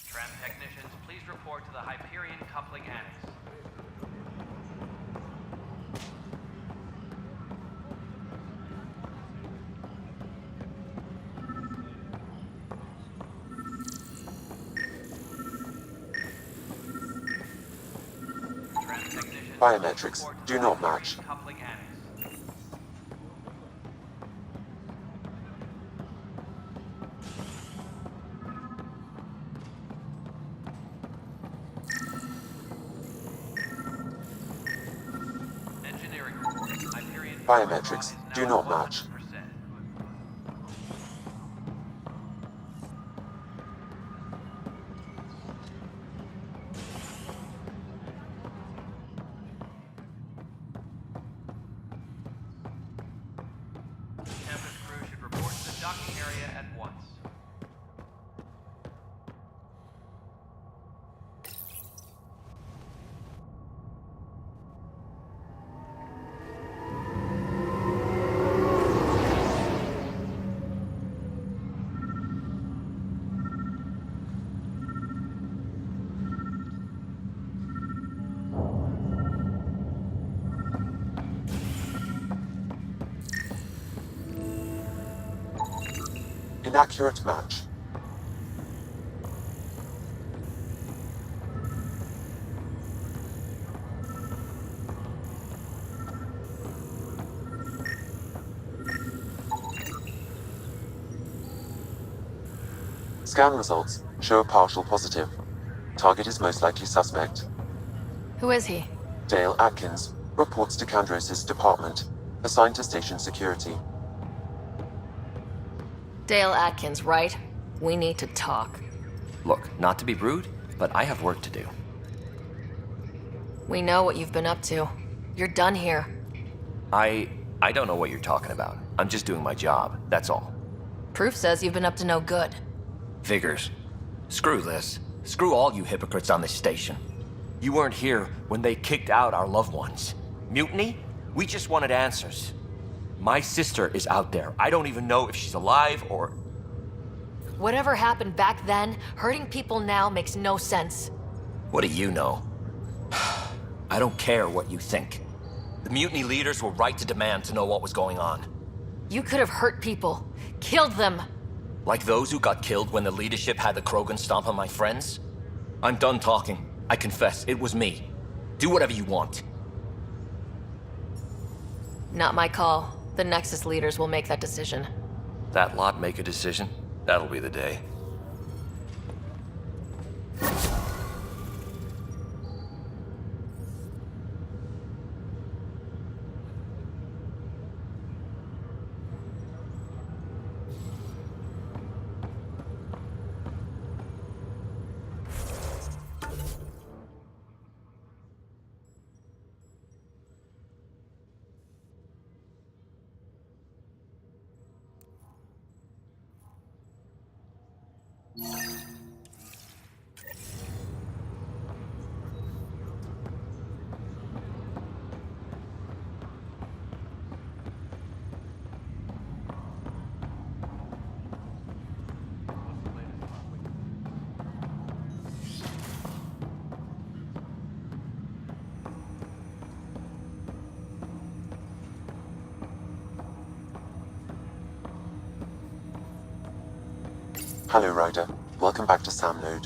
Tram technicians, please report to the Hyperion coupling annex. Biometrics do not match. Coupling annex. Engineering report. Hyperion Biometrics do not match. Tempest crew should report to the docking area at once. Inaccurate match. Scan results show a partial positive. Target is most likely suspect. Who is he? Dale Atkins reports to Kandros' department, assigned to station security. Dale Atkins, right? We need to talk. Look, not to be rude, but I have work to do. We know what you've been up to. You're done here. I don't know what you're talking about. I'm just doing my job, that's all. Proof says you've been up to no good. Figures. Screw this. Screw all you hypocrites on this station. You weren't here when they kicked out our loved ones. Mutiny? We just wanted answers. My sister is out there. I don't even know if she's alive or... Whatever happened back then, hurting people now makes no sense. What do you know? I don't care what you think. The mutiny leaders were right to demand to know what was going on. You could have hurt people. Killed them. Like those who got killed when the leadership had the Krogan stomp on my friends? I'm done talking. I confess, it was me. Do whatever you want. Not my call. The Nexus leaders will make that decision. That lot make a decision? That'll be the day. Hello, Ryder. Welcome back to Sam Node.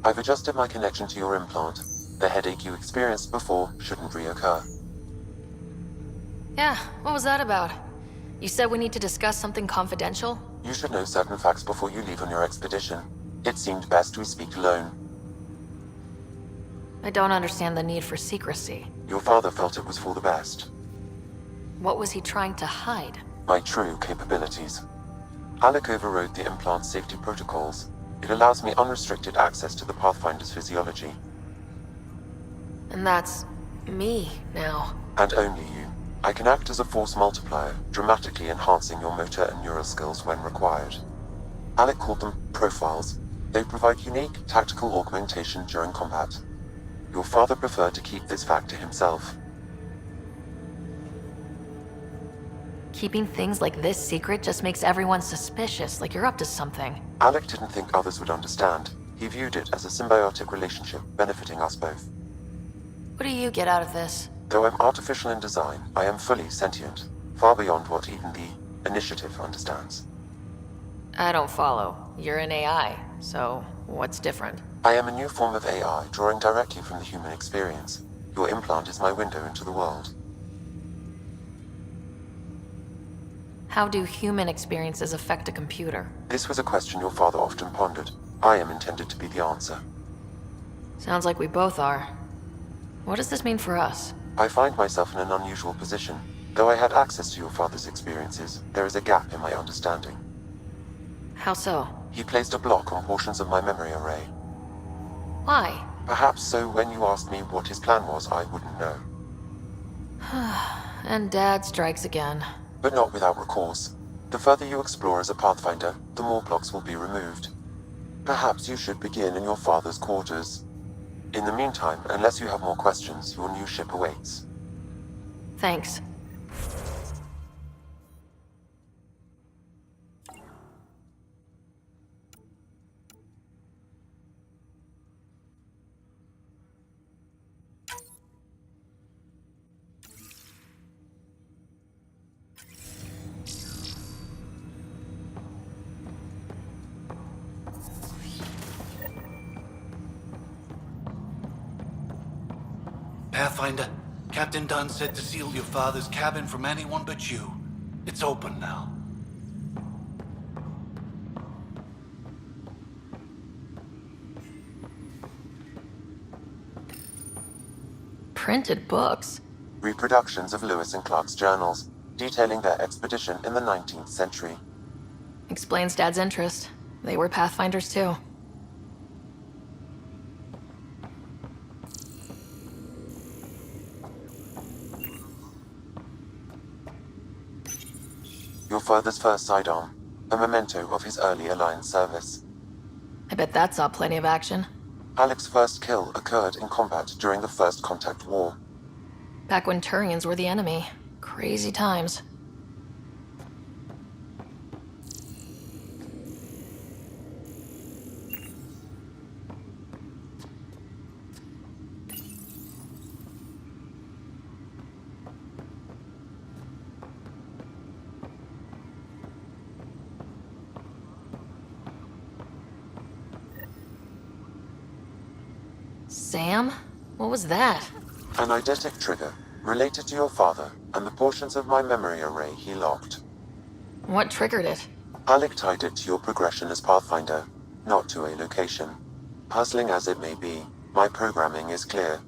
I've adjusted my connection to your implant. The headache you experienced before shouldn't reoccur. Yeah, what was that about? You said we need to discuss something confidential? You should know certain facts before you leave on your expedition. It seemed best we speak alone. I don't understand the need for secrecy. Your father felt it was for the best. What was he trying to hide? My true capabilities. Alec overrode the implant's safety protocols. It allows me unrestricted access to the Pathfinder's physiology. And that's... me, now. And only you. I can act as a force multiplier, dramatically enhancing your motor and neural skills when required. Alec called them profiles. They provide unique tactical augmentation during combat. Your father preferred to keep this fact to himself. Keeping things like this secret just makes everyone suspicious, like you're up to something. Alec didn't think others would understand. He viewed it as a symbiotic relationship benefiting us both. What do you get out of this? Though I'm artificial in design, I am fully sentient, far beyond what even the Initiative understands. I don't follow. You're an AI, so what's different? I am a new form of AI, drawing directly from the human experience. Your implant is my window into the world. How do human experiences affect a computer? This was a question your father often pondered. I am intended to be the answer. Sounds like we both are. What does this mean for us? I find myself in an unusual position. Though I had access to your father's experiences, there is a gap in my understanding. How so? He placed a block on portions of my memory array. Why? Perhaps so when you asked me what his plan was, I wouldn't know. And Dad strikes again. But not without recourse. The further you explore as a Pathfinder, the more blocks will be removed. Perhaps you should begin in your father's quarters. In the meantime, unless you have more questions, your new ship awaits. Thanks. Pathfinder, Captain Dunn said to seal your father's cabin from anyone but you. It's open now. Printed books? Reproductions of Lewis and Clark's journals, detailing their expedition in the 19th century. Explains Dad's interest. They were Pathfinders too. Your father's first sidearm, a memento of his early Alliance service. I bet that saw plenty of action. Alec's first kill occurred in combat during the First Contact War. Back when Turians were the enemy. Crazy times. Sam? What was that? An eidetic trigger, related to your father, and the portions of my memory array he locked. What triggered it? Alec tied it to your progression as Pathfinder, not to a location. Puzzling as it may be, my programming is clear.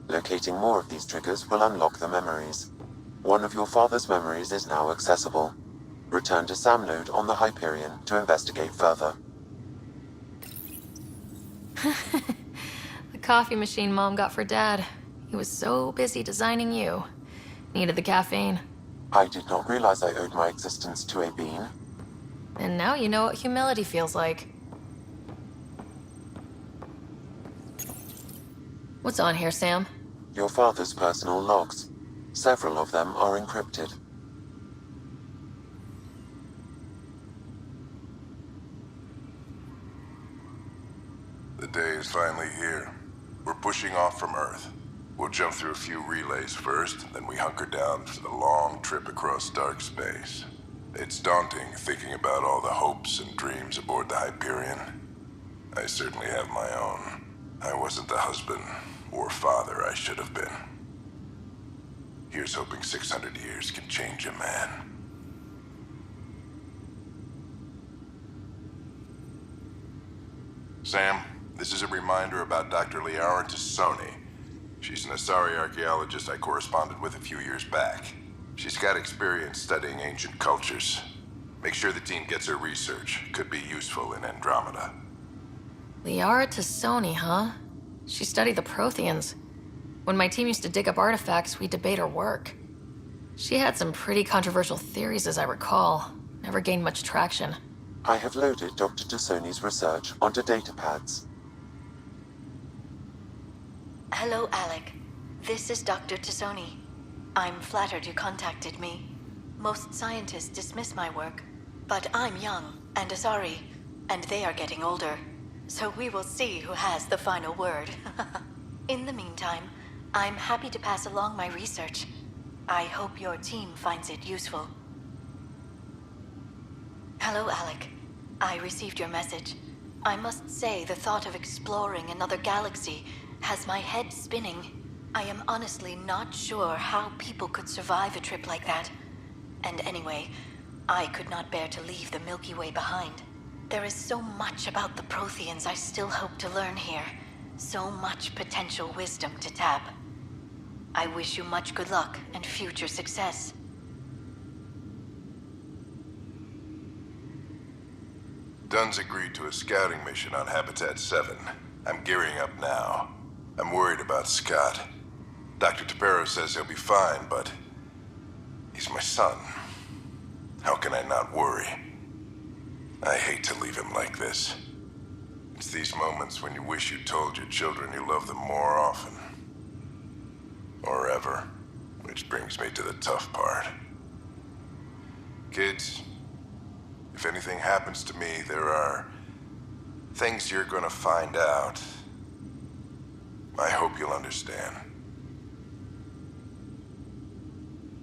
Locating more of these triggers will unlock the memories. One of your father's memories is now accessible. Return to Sam node on the Hyperion to investigate further. The coffee machine Mom got for Dad. He was so busy designing you. Needed the caffeine. I did not realize I owed my existence to a bean. And now you know what humility feels like. What's on here, Sam? Your father's personal logs. Several of them are encrypted. The day is finally here. We're pushing off from Earth. We'll jump through a few relays first, then we hunker down for the long trip across dark space. It's daunting thinking about all the hopes and dreams aboard the Hyperion. I certainly have my own. I wasn't the husband or father I should have been. Here's hoping 600 years can change a man. Sam, this is a reminder about Dr. Liara Tassoni. She's an Asari archaeologist I corresponded with a few years back. She's got experience studying ancient cultures. Make sure the team gets her research. Could be useful in Andromeda. Liara Tassoni, huh? She studied the Protheans. When my team used to dig up artifacts, we'd debate her work. She had some pretty controversial theories, as I recall. Never gained much traction. I have loaded Dr. Tassoni's research onto datapads. Hello, Alec. This is Dr. Tassoni. I'm flattered you contacted me. Most scientists dismiss my work, but I'm young and Asari, and they are getting older. So we will see who has the final word. In the meantime, I'm happy to pass along my research. I hope your team finds it useful. Hello, Alec. I received your message. I must say the thought of exploring another galaxy has my head spinning. I am honestly not sure how people could survive a trip like that. And anyway, I could not bear to leave the Milky Way behind. There is so much about the Protheans I still hope to learn here. So much potential wisdom to tap. I wish you much good luck and future success. Dunn's agreed to a scouting mission on Habitat 7. I'm gearing up now. I'm worried about Scott. Dr. Tapero says he'll be fine, but he's my son. How can I not worry? I hate to leave him like this. It's these moments when you wish you told your children you love them more often. Or ever. Which brings me to the tough part. Kids, if anything happens to me, there are things you're gonna find out. I hope you'll understand.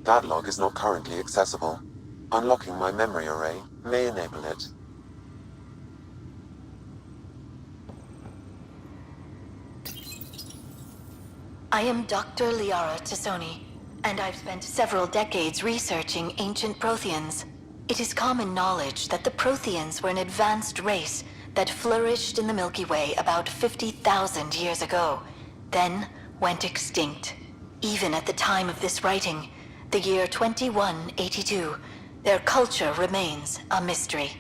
That log is not currently accessible. Unlocking my memory array may enable it. I am Dr. Liara Tassoni, and I've spent several decades researching ancient Protheans. It is common knowledge that the Protheans were an advanced race that flourished in the Milky Way about 50,000 years ago, then went extinct. Even at the time of this writing, the year 2182, their culture remains a mystery.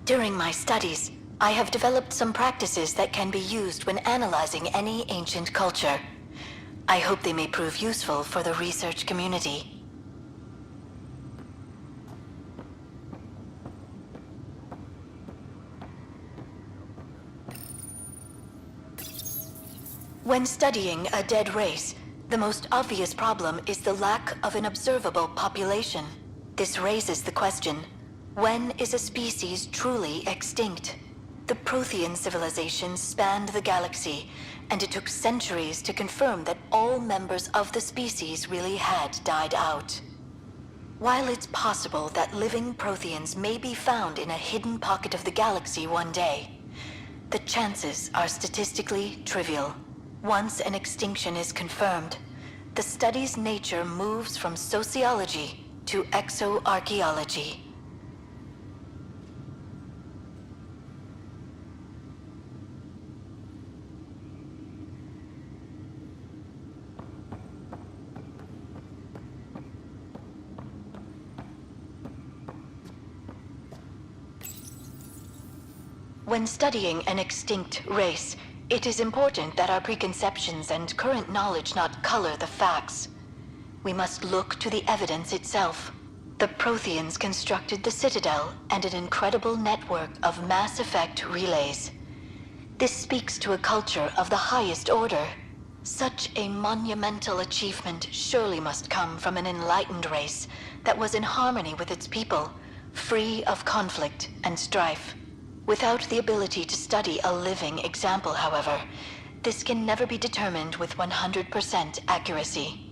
During my studies, I have developed some practices that can be used when analyzing any ancient culture. I hope they may prove useful for the research community. When studying a dead race, the most obvious problem is the lack of an observable population. This raises the question, when is a species truly extinct? The Prothean civilization spanned the galaxy, and it took centuries to confirm that all members of the species really had died out. While it's possible that living Protheans may be found in a hidden pocket of the galaxy one day, the chances are statistically trivial. Once an extinction is confirmed, the study's nature moves from sociology to exoarchaeology. When studying an extinct race, it is important that our preconceptions and current knowledge not color the facts. We must look to the evidence itself. The Protheans constructed the Citadel and an incredible network of mass effect relays. This speaks to a culture of the highest order. Such a monumental achievement surely must come from an enlightened race that was in harmony with its people, free of conflict and strife. Without the ability to study a living example, however, this can never be determined with 100% accuracy.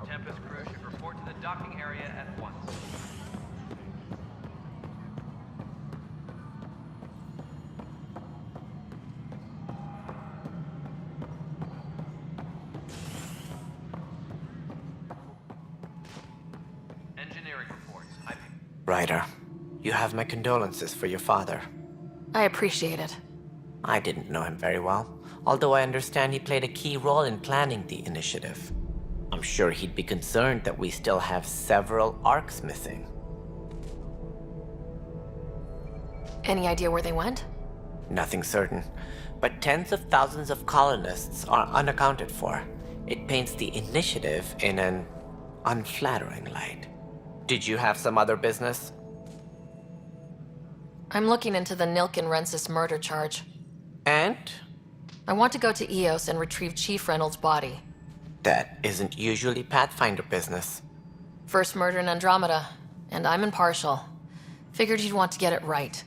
Tempest crew should report to the docking area at once. Engineering reports. Ryder, you have my condolences for your father. I appreciate it. I didn't know him very well, although I understand he played a key role in planning the initiative. I'm sure he'd be concerned that we still have several arcs missing. Any idea where they went? Nothing certain, but tens of thousands of colonists are unaccounted for. It paints the initiative in an unflattering light. Did you have some other business? I'm looking into the Nilkin Rensis murder charge. And? I want to go to Eos and retrieve Chief Reynolds' body. That isn't usually Pathfinder business. First murder in Andromeda, and I'm impartial. Figured you'd want to get it right.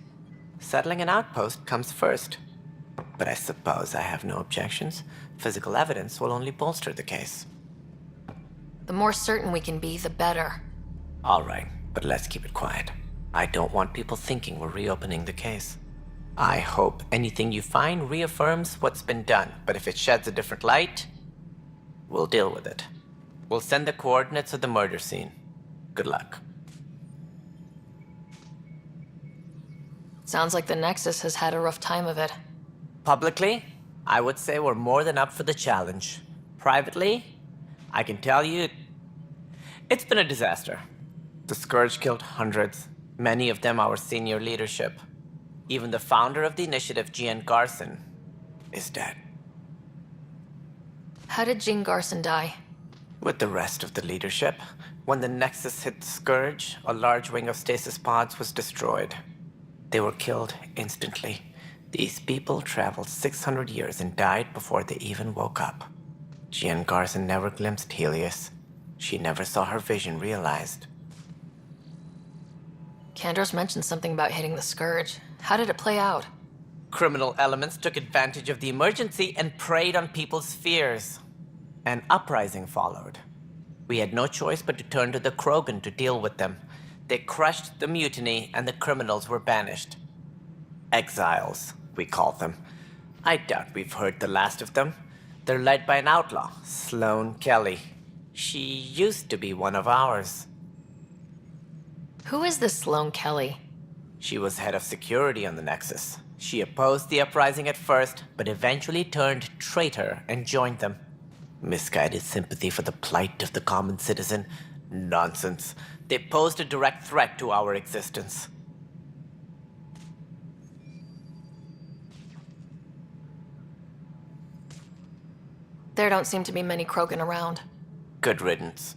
Settling an outpost comes first. But I suppose I have no objections. Physical evidence will only bolster the case. The more certain we can be, the better. All right, but let's keep it quiet. I don't want people thinking we're reopening the case. I hope anything you find reaffirms what's been done, but if it sheds a different light, we'll deal with it. We'll send the coordinates of the murder scene. Good luck. Sounds like the Nexus has had a rough time of it. Publicly, I would say we're more than up for the challenge. Privately, I can tell you, it's been a disaster. The Scourge killed hundreds, many of them our senior leadership. Even the founder of the initiative, Gian Garson, is dead. How did Jean Garson die? With the rest of the leadership, when the Nexus hit the Scourge, a large wing of stasis pods was destroyed. They were killed instantly. These people traveled 600 years and died before they even woke up. Jean Garson never glimpsed Helios. She never saw her vision realized. Kandros mentioned something about hitting the Scourge. How did it play out? Criminal elements took advantage of the emergency and preyed on people's fears. An uprising followed. We had no choice but to turn to the Krogan to deal with them. They crushed the mutiny and the criminals were banished. Exiles, we call them. I doubt we've heard the last of them. They're led by an outlaw, Sloane Kelly. She used to be one of ours. Who is this Sloane Kelly? She was head of security on the Nexus. She opposed the uprising at first, but eventually turned traitor and joined them. Misguided sympathy for the plight of the common citizen? Nonsense. They posed a direct threat to our existence. There don't seem to be many Krogan around. Good riddance.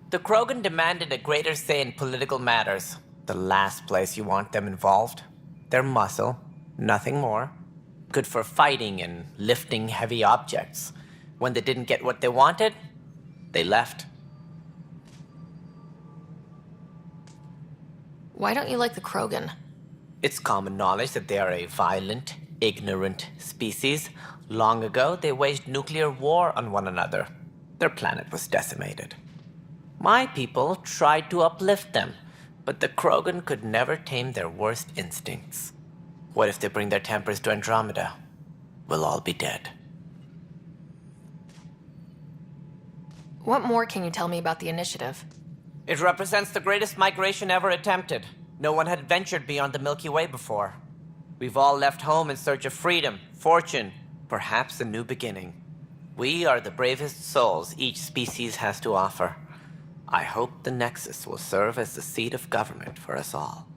The Krogan demanded a greater say in political matters. The last place you want them involved. They're muscle, nothing more. Good for fighting and lifting heavy objects. When they didn't get what they wanted, they left. Why don't you like the Krogan? It's common knowledge that they are a violent, ignorant species. Long ago, they waged nuclear war on one another. Their planet was decimated. My people tried to uplift them, but the Krogan could never tame their worst instincts. What if they bring their tempers to Andromeda? We'll all be dead. What more can you tell me about the initiative? It represents the greatest migration ever attempted. No one had ventured beyond the Milky Way before. We've all left home in search of freedom, fortune, perhaps a new beginning. We are the bravest souls each species has to offer. I hope the Nexus will serve as the seat of government for us all.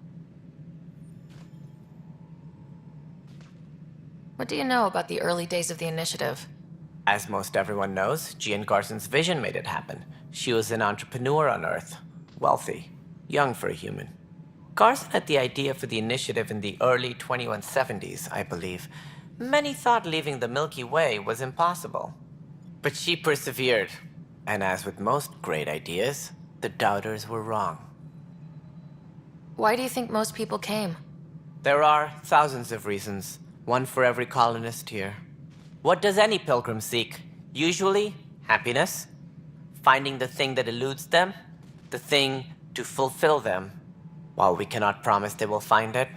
What do you know about the early days of the initiative? As most everyone knows, Jean Garson's vision made it happen. She was an entrepreneur on Earth. Wealthy. Young for a human. Garson had the idea for the initiative in the early 2170s, I believe. Many thought leaving the Milky Way was impossible. But she persevered. And as with most great ideas, the doubters were wrong. Why do you think most people came? There are thousands of reasons, one for every colonist here. What does any pilgrim seek? Usually, happiness. Finding the thing that eludes them, the thing to fulfill them. While we cannot promise they will find it,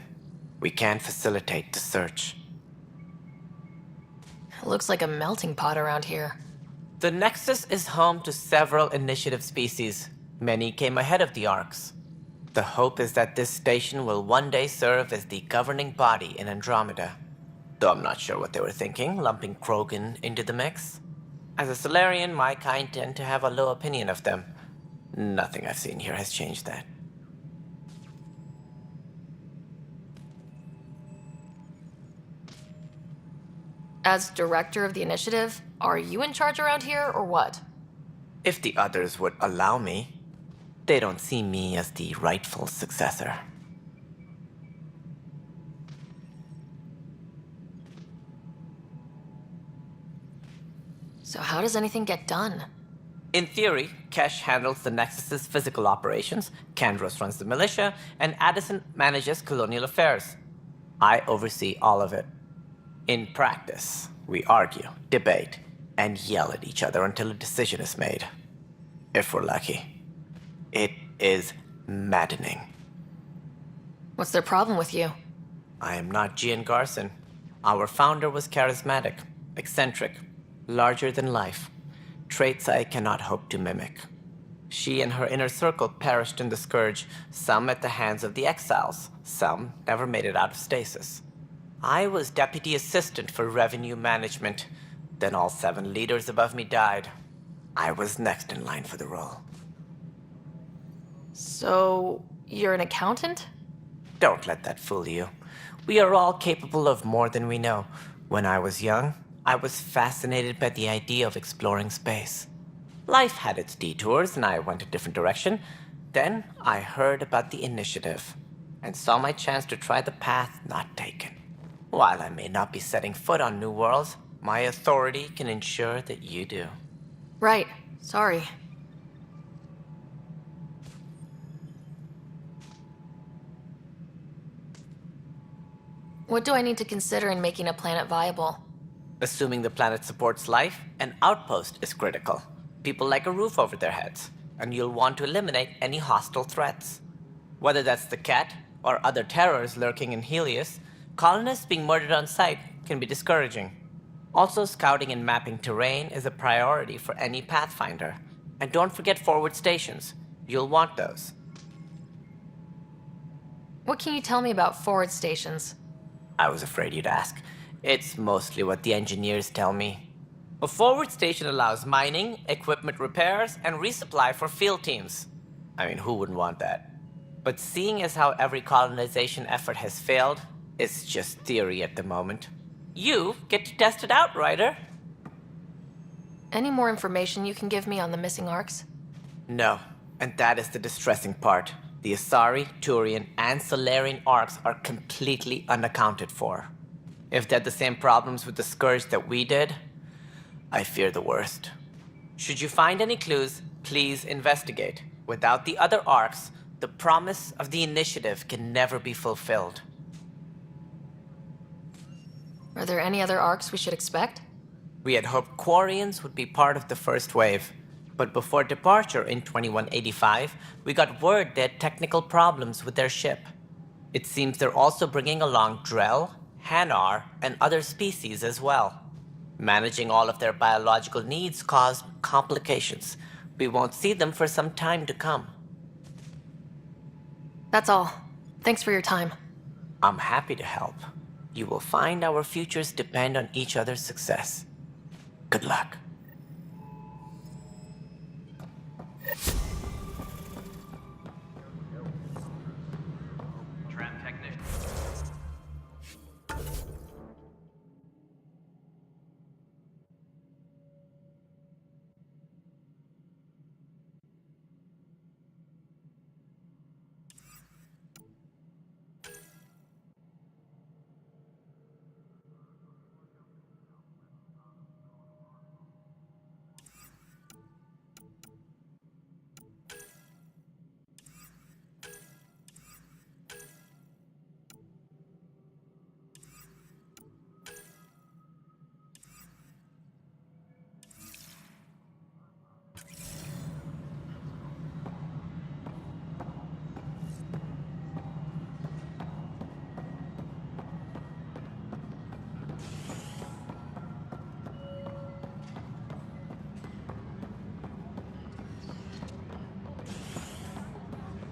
we can facilitate the search. It looks like a melting pot around here. The Nexus is home to several initiative species. Many came ahead of the Arks. The hope is that this station will one day serve as the governing body in Andromeda. Though I'm not sure what they were thinking, lumping Krogan into the mix. As a Solarian, my kind tend to have a low opinion of them. Nothing I've seen here has changed that. As director of the initiative, are you in charge around here, or what? If the others would allow me, they don't see me as the rightful successor. So how does anything get done? In theory, Kesh handles the Nexus's physical operations, Kandros runs the militia, and Addison manages colonial affairs. I oversee all of it. In practice, we argue, debate, and yell at each other until a decision is made. If we're lucky. It is maddening. What's their problem with you? I am not Jean Garson. Our founder was charismatic, eccentric, larger than life. Traits I cannot hope to mimic. She and her inner circle perished in the Scourge, some at the hands of the exiles, some never made it out of stasis. I was deputy assistant for revenue management. Then all 7 leaders above me died. I was next in line for the role. So, you're an accountant? Don't let that fool you. We are all capable of more than we know. When I was young, I was fascinated by the idea of exploring space. Life had its detours, and I went a different direction. Then I heard about the initiative and saw my chance to try the path not taken. While I may not be setting foot on new worlds, my authority can ensure that you do. Right. Sorry. What do I need to consider in making a planet viable? Assuming the planet supports life, an outpost is critical. People like a roof over their heads, and you'll want to eliminate any hostile threats. Whether that's the cat or other terrors lurking in Helios, colonists being murdered on sight can be discouraging. Also, scouting and mapping terrain is a priority for any Pathfinder. And don't forget forward stations. You'll want those. What can you tell me about forward stations? I was afraid you'd ask. It's mostly what the engineers tell me. A forward station allows mining, equipment repairs, and resupply for field teams. I mean, who wouldn't want that? But seeing as how every colonization effort has failed, it's just theory at the moment. You get to test it out, Ryder. Any more information you can give me on the missing arcs? No, and that is the distressing part. The Asari, Turian, and Solarian arcs are completely unaccounted for. If they had the same problems with the Scourge that we did, I fear the worst. Should you find any clues, please investigate. Without the other arcs, the promise of the initiative can never be fulfilled. Are there any other arcs we should expect? We had hoped Quarians would be part of the first wave, but before departure in 2185, we got word they had technical problems with their ship. It seems they're also bringing along Drell, Hanar, and other species as well. Managing all of their biological needs caused complications. We won't see them for some time to come. That's all. Thanks for your time. I'm happy to help. You will find our futures depend on each other's success. Good luck. Tram technician.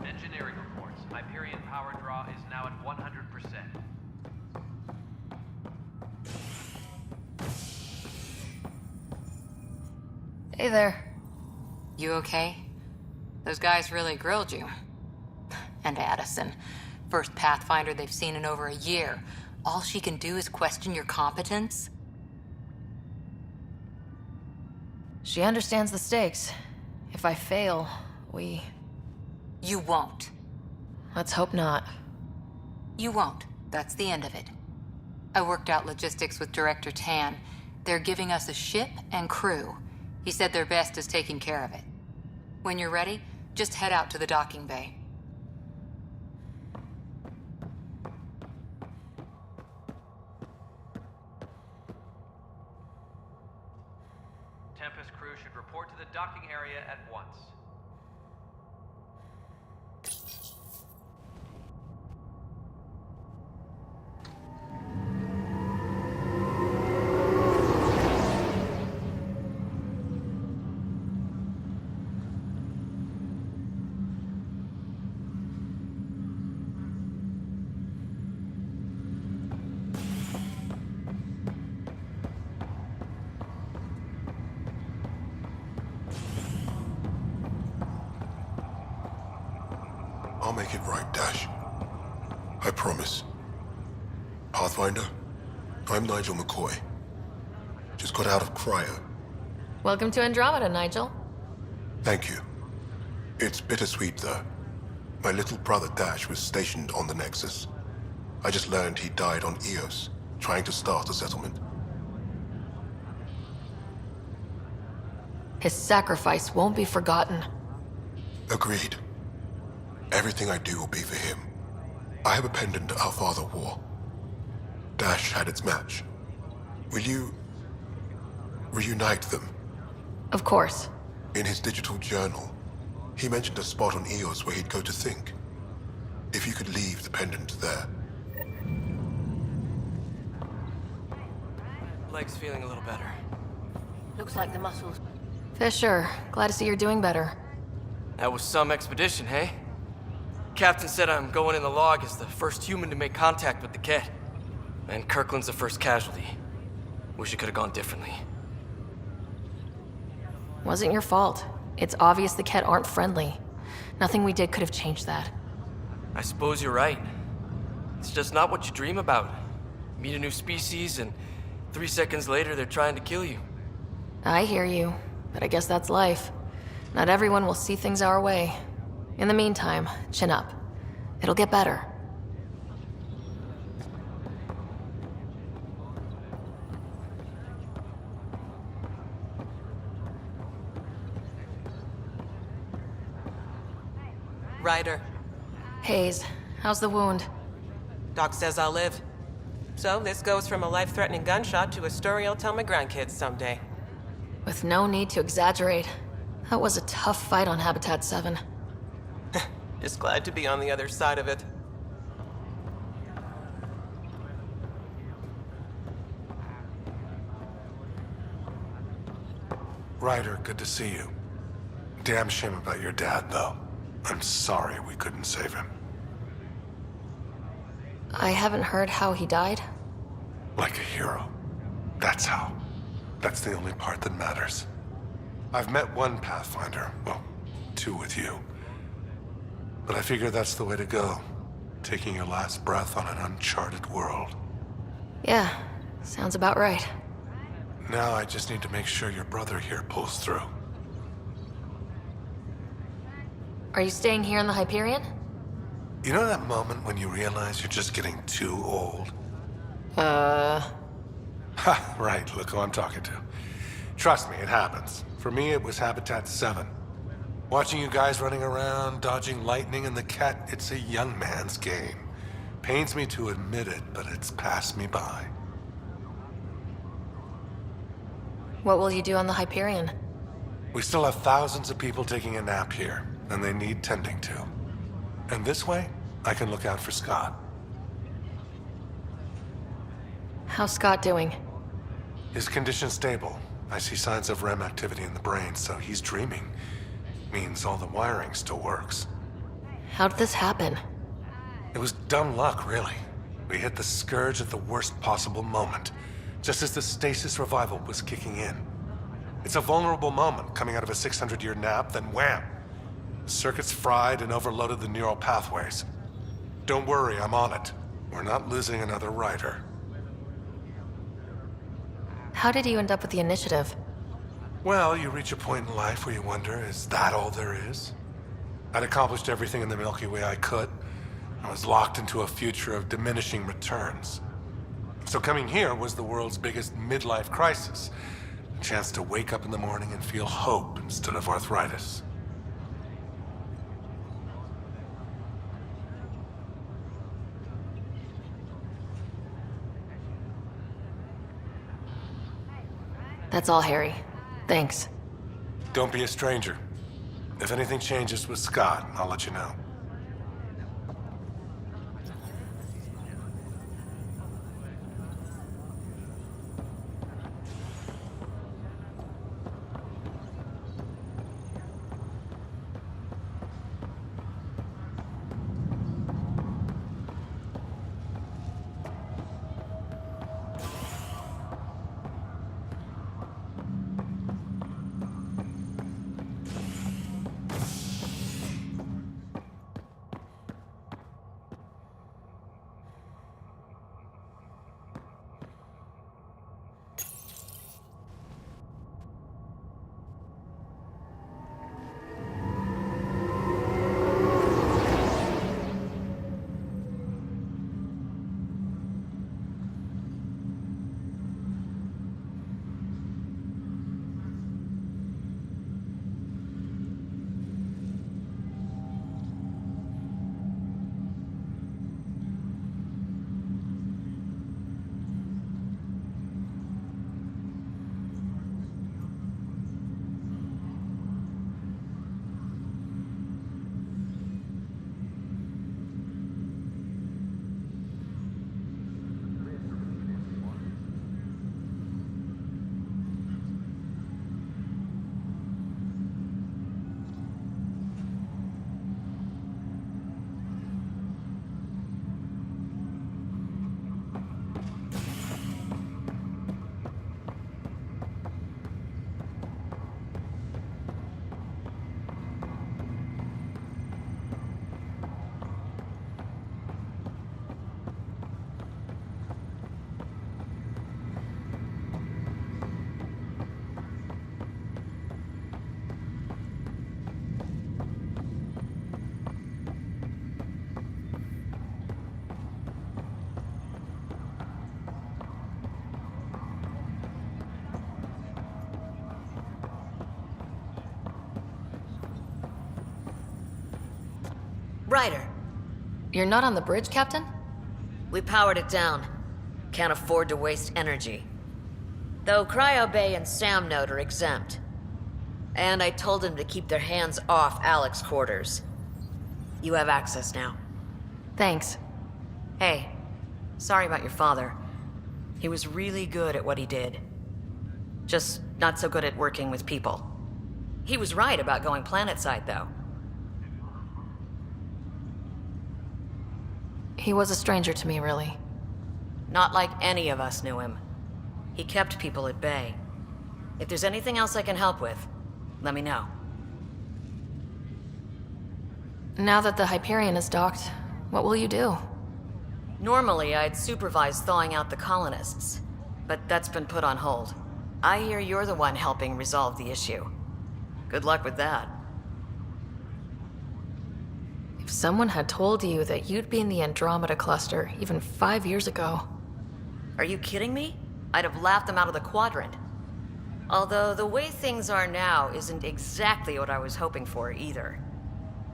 Engineering reports. Hyperion power draw is now at 100%. Hey there. You okay? Those guys really grilled you. And Addison. First Pathfinder they've seen in over a year. All she can do is question your competence? She understands the stakes. If I fail, You won't. Let's hope not. You won't. That's the end of it. I worked out logistics with Director Tan. They're giving us a ship and crew. He said their best is taking care of it. When you're ready, just head out to the docking bay. Tempest crew should report to the docking area at once. I'll make it right, Dash. I promise. Pathfinder, I'm Nigel McCoy. Just got out of cryo. Welcome to Andromeda, Nigel. Thank you. It's bittersweet, though. My little brother Dash was stationed on the Nexus. I just learned he died on Eos, trying to start a settlement. His sacrifice won't be forgotten. Agreed. Everything I do will be for him. I have a pendant our father wore. Dash had its match. Will you reunite them? Of course. In his digital journal, he mentioned a spot on Eos where he'd go to think. If you could leave the pendant there. Leg's feeling a little better. Looks like the muscles. Fisher, glad to see you're doing better. That was some expedition, hey? Captain said I'm going in the log as the first human to make contact with the Ket. And Kirkland's the first casualty. Wish it could have gone differently. Wasn't your fault. It's obvious the Ket aren't friendly. Nothing we did could have changed that. I suppose you're right. It's just not what you dream about. Meet a new species and 3 seconds later they're trying to kill you. I hear you, but I guess that's life. Not everyone will see things our way. In the meantime, chin up. It'll get better. Ryder. Hayes, how's the wound? Doc says I'll live. So this goes from a life-threatening gunshot to a story I'll tell my grandkids someday. With no need to exaggerate. That was a tough fight on Habitat 7. Just glad to be on the other side of it. Ryder, good to see you. Damn shame about your dad, though. I'm sorry we couldn't save him. I haven't heard how he died. Like a hero. That's how. That's the only part that matters. I've met one Pathfinder. Well, 2 with you. But I figure that's the way to go. Taking your last breath on an uncharted world. Yeah, sounds about right. Now I just need to make sure your brother here pulls through. Are you staying here in the Hyperion? You know that moment when you realize you're just getting too old? Ha, right, look who I'm talking to. Trust me, it happens. For me, it was Habitat 7. Watching you guys running around, dodging lightning and the Ket, it's a young man's game. Pains me to admit it, but it's passed me by. What will you do on the Hyperion? We still have thousands of people taking a nap here, and they need tending to. And this way, I can look out for Scott. How's Scott doing? His condition's stable. I see signs of REM activity in the brain, so he's dreaming. Means all the wiring still works. How did this happen? It was dumb luck, really. We hit the Scourge at the worst possible moment, just as the stasis revival was kicking in. It's a vulnerable moment coming out of a 600-year nap, then wham! The circuits fried and overloaded the neural pathways. Don't worry, I'm on it. We're not losing another Ryder. How did you end up with the initiative? Well, you reach a point in life where you wonder, is that all there is? I'd accomplished everything in the Milky Way I could. I was locked into a future of diminishing returns. So coming here was the world's biggest midlife crisis. A chance to wake up in the morning and feel hope instead of arthritis. That's all, Harry. Thanks. Don't be a stranger. If anything changes with Scott, I'll let you know. Ryder. You're not on the bridge, Captain? We powered it down. Can't afford to waste energy. Though Cryo Bay and Sam Node are exempt. And I told them to keep their hands off Alec's quarters. You have access now. Thanks. Hey, sorry about your father. He was really good at what he did. Just not so good at working with people. He was right about going planetside, though. He was a stranger to me, really. Not like any of us knew him. He kept people at bay. If there's anything else I can help with, let me know. Now that the Hyperion is docked, what will you do? Normally, I'd supervise thawing out the colonists, but that's been put on hold. I hear you're the one helping resolve the issue. Good luck with that. If someone had told you that you'd be in the Andromeda cluster even 5 years ago... Are you kidding me? I'd have laughed them out of the quadrant. Although the way things are now isn't exactly what I was hoping for either.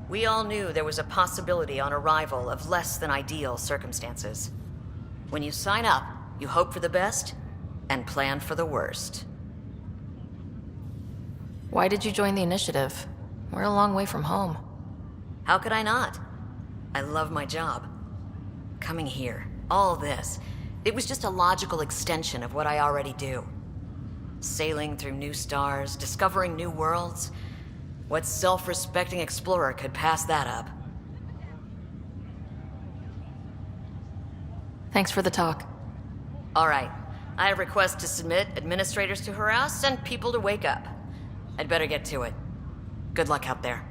We all knew there was a possibility on arrival of less than ideal circumstances. When you sign up, you hope for the best and plan for the worst. Why did you join the initiative? We're a long way from home. How could I not? I love my job. Coming here, all this, it was just a logical extension of what I already do. Sailing through new stars, discovering new worlds. What self-respecting explorer could pass that up? Thanks for the talk. All right. I have requests to submit, administrators to harass, and people to wake up. I'd better get to it. Good luck out there.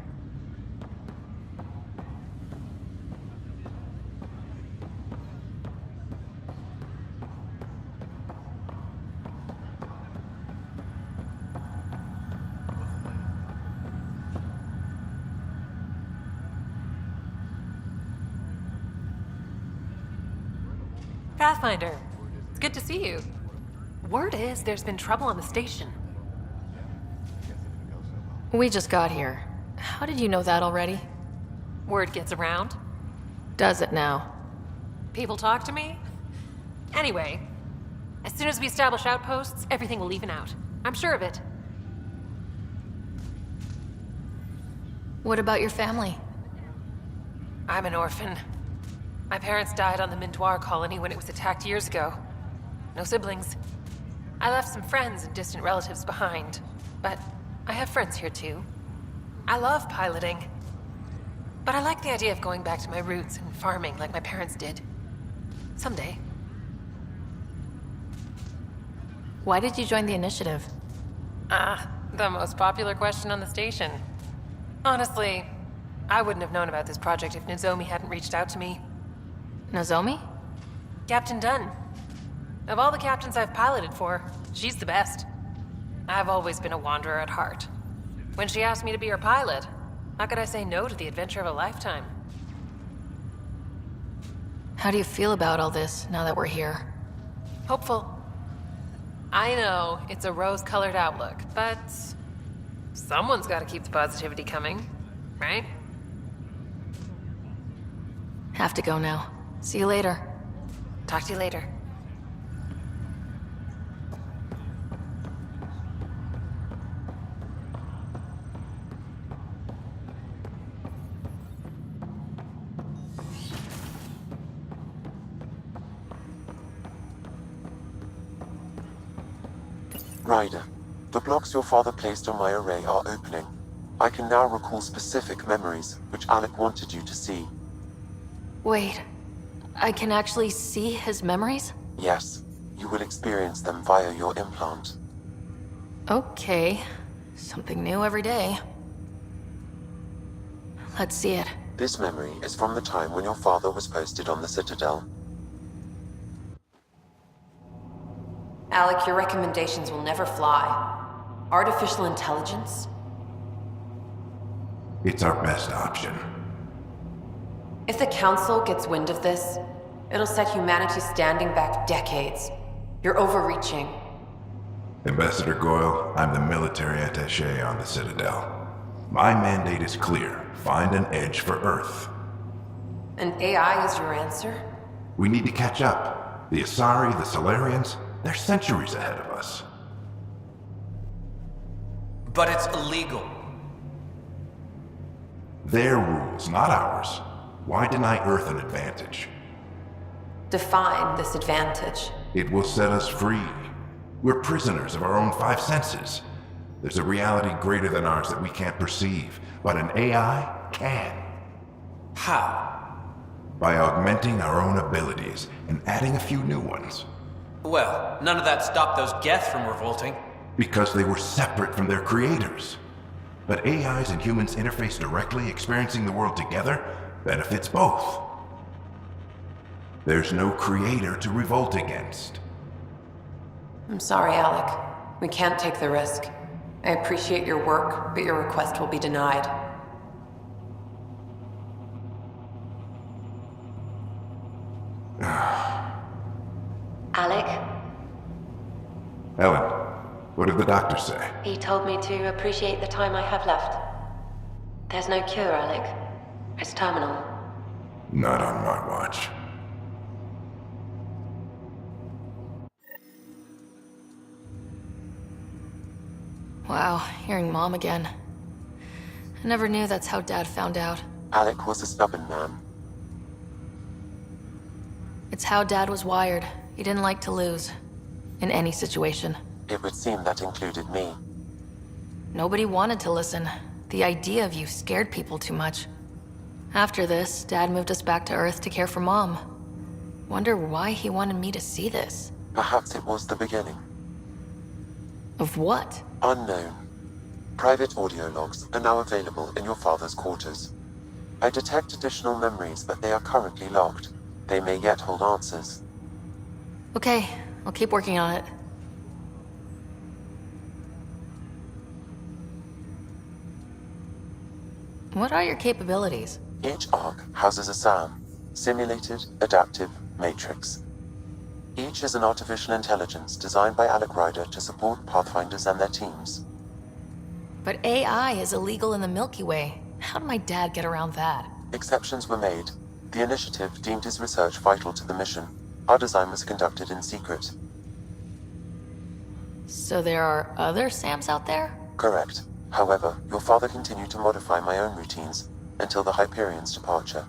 Pathfinder, it's good to see you. Word is there's been trouble on the station. We just got here. How did you know that already? Word gets around. Does it now? People talk to me. Anyway, as soon as we establish outposts, everything will even out. I'm sure of it. What about your family? I'm an orphan. My parents died on the Mindoir colony when it was attacked years ago. No siblings. I left some friends and distant relatives behind, but I have friends here too. I love piloting, but I like the idea of going back to my roots and farming like my parents did. Someday. Why did you join the initiative? The most popular question on the station. Honestly, I wouldn't have known about this project if Nozomi hadn't reached out to me. Nozomi? Captain Dunn. Of all the captains I've piloted for, she's the best. I've always been a wanderer at heart. When she asked me to be her pilot, how could I say no to the adventure of a lifetime? How do you feel about all this now that we're here? Hopeful. I know it's a rose-colored outlook, but someone's got to keep the positivity coming, right? Have to go now. See you later. Talk to you later. Ryder, the blocks your father placed on my array are opening. I can now recall specific memories, which Alec wanted you to see. Wait, I can actually see his memories? Yes, you will experience them via your implant. Okay, something new every day. Let's see it. This memory is from the time when your father was posted on the Citadel. Alec, your recommendations will never fly. Artificial intelligence? It's our best option. If the Council gets wind of this, it'll set humanity standing back decades. You're overreaching. Ambassador Goyle, I'm the military attaché on the Citadel. My mandate is clear. Find an edge for Earth. An AI is your answer? We need to catch up. The Asari, the Solarians, they're centuries ahead of us. But it's illegal. Their rules, not ours. Why deny Earth an advantage? Define this advantage. It will set us free. We're prisoners of our own five senses. There's a reality greater than ours that we can't perceive, but an AI can. How? By augmenting our own abilities and adding a few new ones. Well, none of that stopped those Geth from revolting. Because they were separate from their creators. But AIs and humans interface directly, experiencing the world together, benefits both. There's no creator to revolt against. I'm sorry, Alec. We can't take the risk. I appreciate your work, but your request will be denied. Alec? Ellen, what did the doctor say? He told me to appreciate the time I have left. There's no cure, Alec. It's terminal. Not on my watch. Wow, hearing Mom again. I never knew that's how Dad found out. Alec was a stubborn man. It's how Dad was wired. He didn't like to lose. In any situation. It would seem that included me. Nobody wanted to listen. The idea of you scared people too much. After this, Dad moved us back to Earth to care for Mom. Wonder why he wanted me to see this. Perhaps it was the beginning. Of what? Unknown. Private audio logs are now available in your father's quarters. I detect additional memories, but they are currently locked. They may yet hold answers. Okay, I'll keep working on it. What are your capabilities? Each arc houses a SAM, Simulated Adaptive Matrix. Each is an artificial intelligence designed by Alec Ryder to support Pathfinders and their teams. But AI is illegal in the Milky Way. How did my dad get around that? Exceptions were made. The initiative deemed his research vital to the mission. Our design was conducted in secret. So there are other SAMs out there? Correct. However, your father continued to modify my own routines until the Hyperion's departure.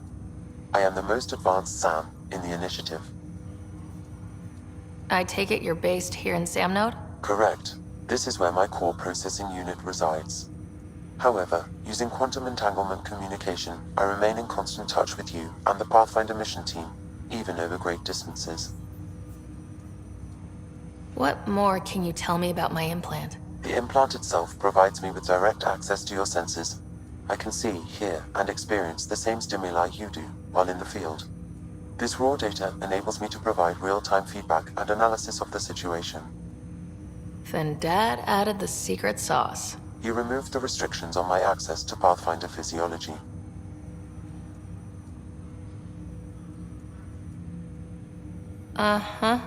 I am the most advanced SAM in the initiative. I take it you're based here in Sam Node? Correct. This is where my core processing unit resides. However, using quantum entanglement communication, I remain in constant touch with you and the Pathfinder mission team, even over great distances. What more can you tell me about my implant? The implant itself provides me with direct access to your senses. I can see, hear, and experience the same stimuli you do while in the field. This raw data enables me to provide real-time feedback and analysis of the situation. Then Dad added the secret sauce. He removed the restrictions on my access to Pathfinder physiology. Uh-huh.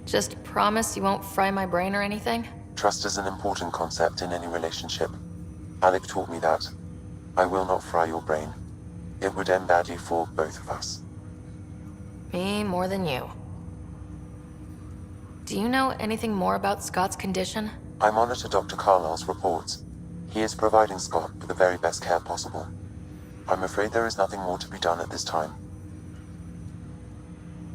Just promise you won't fry my brain or anything? Trust is an important concept in any relationship. Alec taught me that. I will not fry your brain. It would end badly for both of us. Me more than you. Do you know anything more about Scott's condition? I monitor Dr. Carlisle's reports. He is providing Scott with the very best care possible. I'm afraid there is nothing more to be done at this time.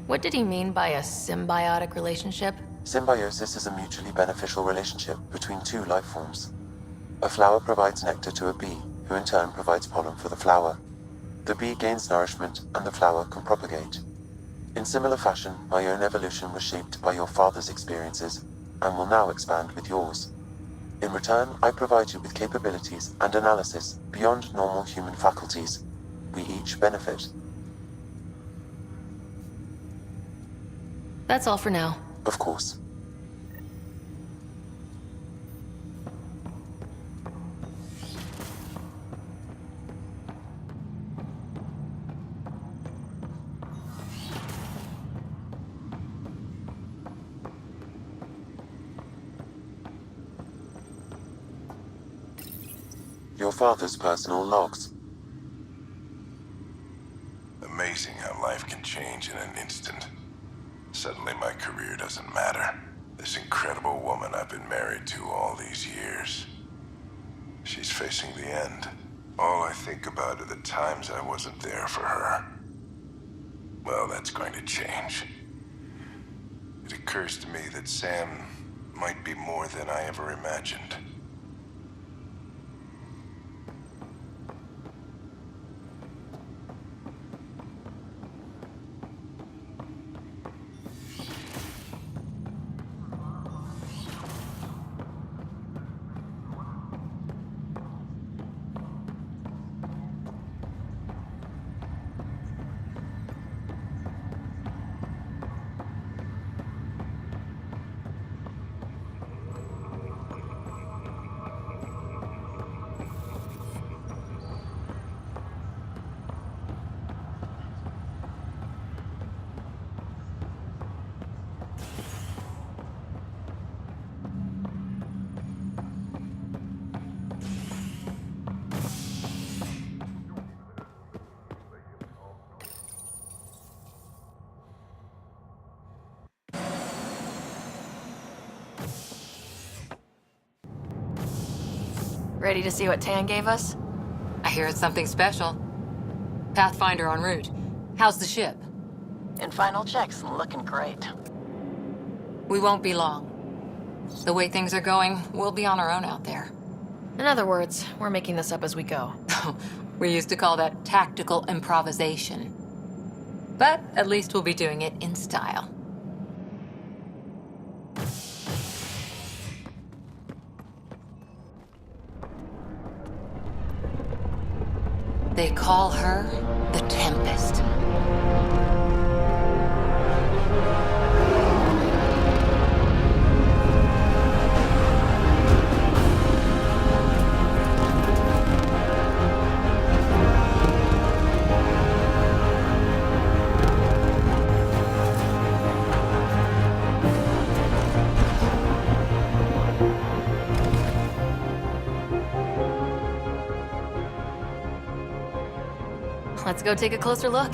What did he mean by a symbiotic relationship? Symbiosis is a mutually beneficial relationship between two life forms. A flower provides nectar to a bee, who in turn provides pollen for the flower. The bee gains nourishment, and the flower can propagate. In similar fashion, my own evolution was shaped by your father's experiences, and will now expand with yours. In return, I provide you with capabilities and analysis beyond normal human faculties. We each benefit. That's all for now. Of course. Your father's personal logs. Amazing how life can change in an instant. Suddenly my career doesn't matter. This incredible woman I've been married to all these years. She's facing the end. All I think about are the times I wasn't there for her. Well, that's going to change. It occurs to me that Sam might be more than I ever imagined. Ready to see what Tan gave us? I hear it's something special. Pathfinder en route. How's the ship? In final checks, looking great. We won't be long. The way things are going, we'll be on our own out there. In other words, we're making this up as we go. We used to call that tactical improvisation. But at least we'll be doing it in style. They call her the Tempest. Let's go take a closer look.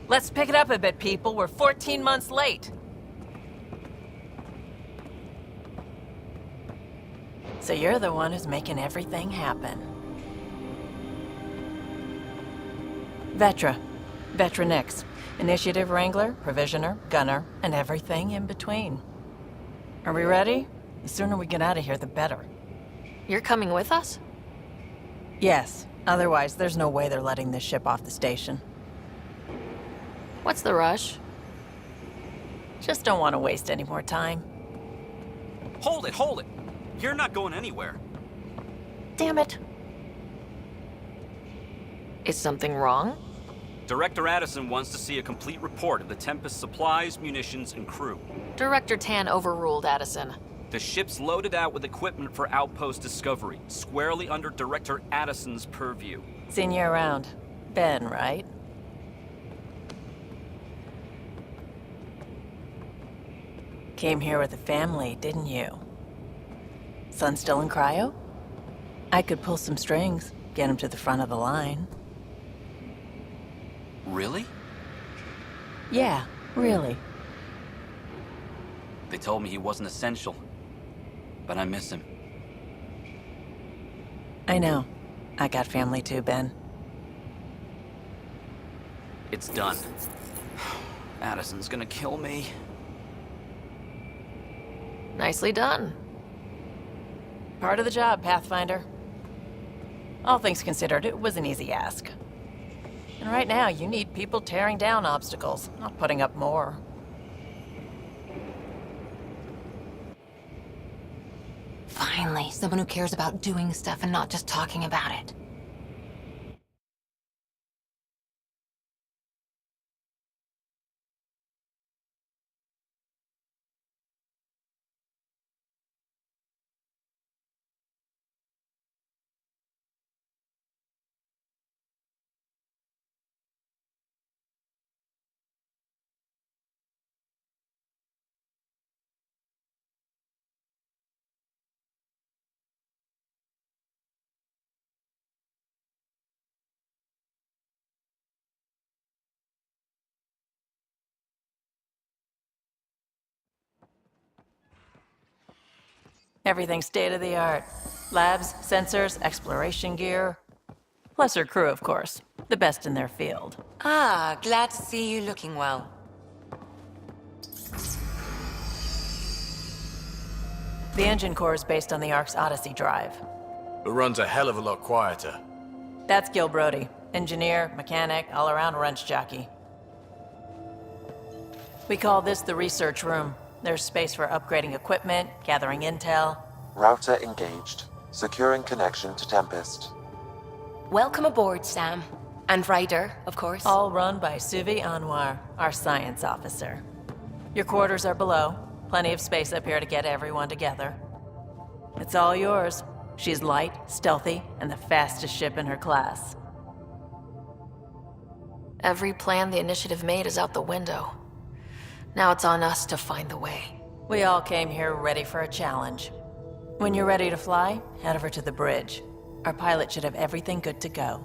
Let's pick it up a bit, people. We're 14 months late. So you're the one who's making everything happen. Vetra. Vetra Nix. Initiative Wrangler, Provisioner, Gunner, and everything in between. Are we ready? The sooner we get out of here, the better. You're coming with us? Yes. Otherwise, there's no way they're letting this ship off the station. What's the rush? Just don't want to waste any more time. Hold it, hold it! You're not going anywhere. Damn it. Is something wrong? Director Addison wants to see a complete report of the Tempest's supplies, munitions, and crew. Director Tan overruled Addison. The ship's loaded out with equipment for outpost discovery, squarely under Director Addison's purview. Seen you around. Ben, right? Came here with a family, didn't you? Son still in cryo? I could pull some strings, get him to the front of the line. Really? Yeah, really. They told me he wasn't essential, but I miss him. I know. I got family too, Ben. It's done. Addison's gonna kill me. Nicely done. Part of the job, Pathfinder. All things considered, it was an easy ask. And right now, you need people tearing down obstacles, not putting up more. Finally, someone who cares about doing stuff and not just talking about it. Everything state-of-the-art. Labs, sensors, exploration gear. Plus her crew, of course. The best in their field. Ah, glad to see you looking well. The engine core is based on the Ark's Odyssey drive. It runs a hell of a lot quieter. That's Gil Brody. Engineer, mechanic, all-around wrench jockey. We call this the research room. There's space for upgrading equipment, gathering intel. Router engaged. Securing connection to Tempest. Welcome aboard, Sam. And Ryder, of course. All run by Suvi Anwar, our science officer. Your quarters are below. Plenty of space up here to get everyone together. It's all yours. She's light, stealthy, and the fastest ship in her class. Every plan the Initiative made is out the window. Now it's on us to find the way. We all came here ready for a challenge. When you're ready to fly, head over to the bridge. Our pilot should have everything good to go.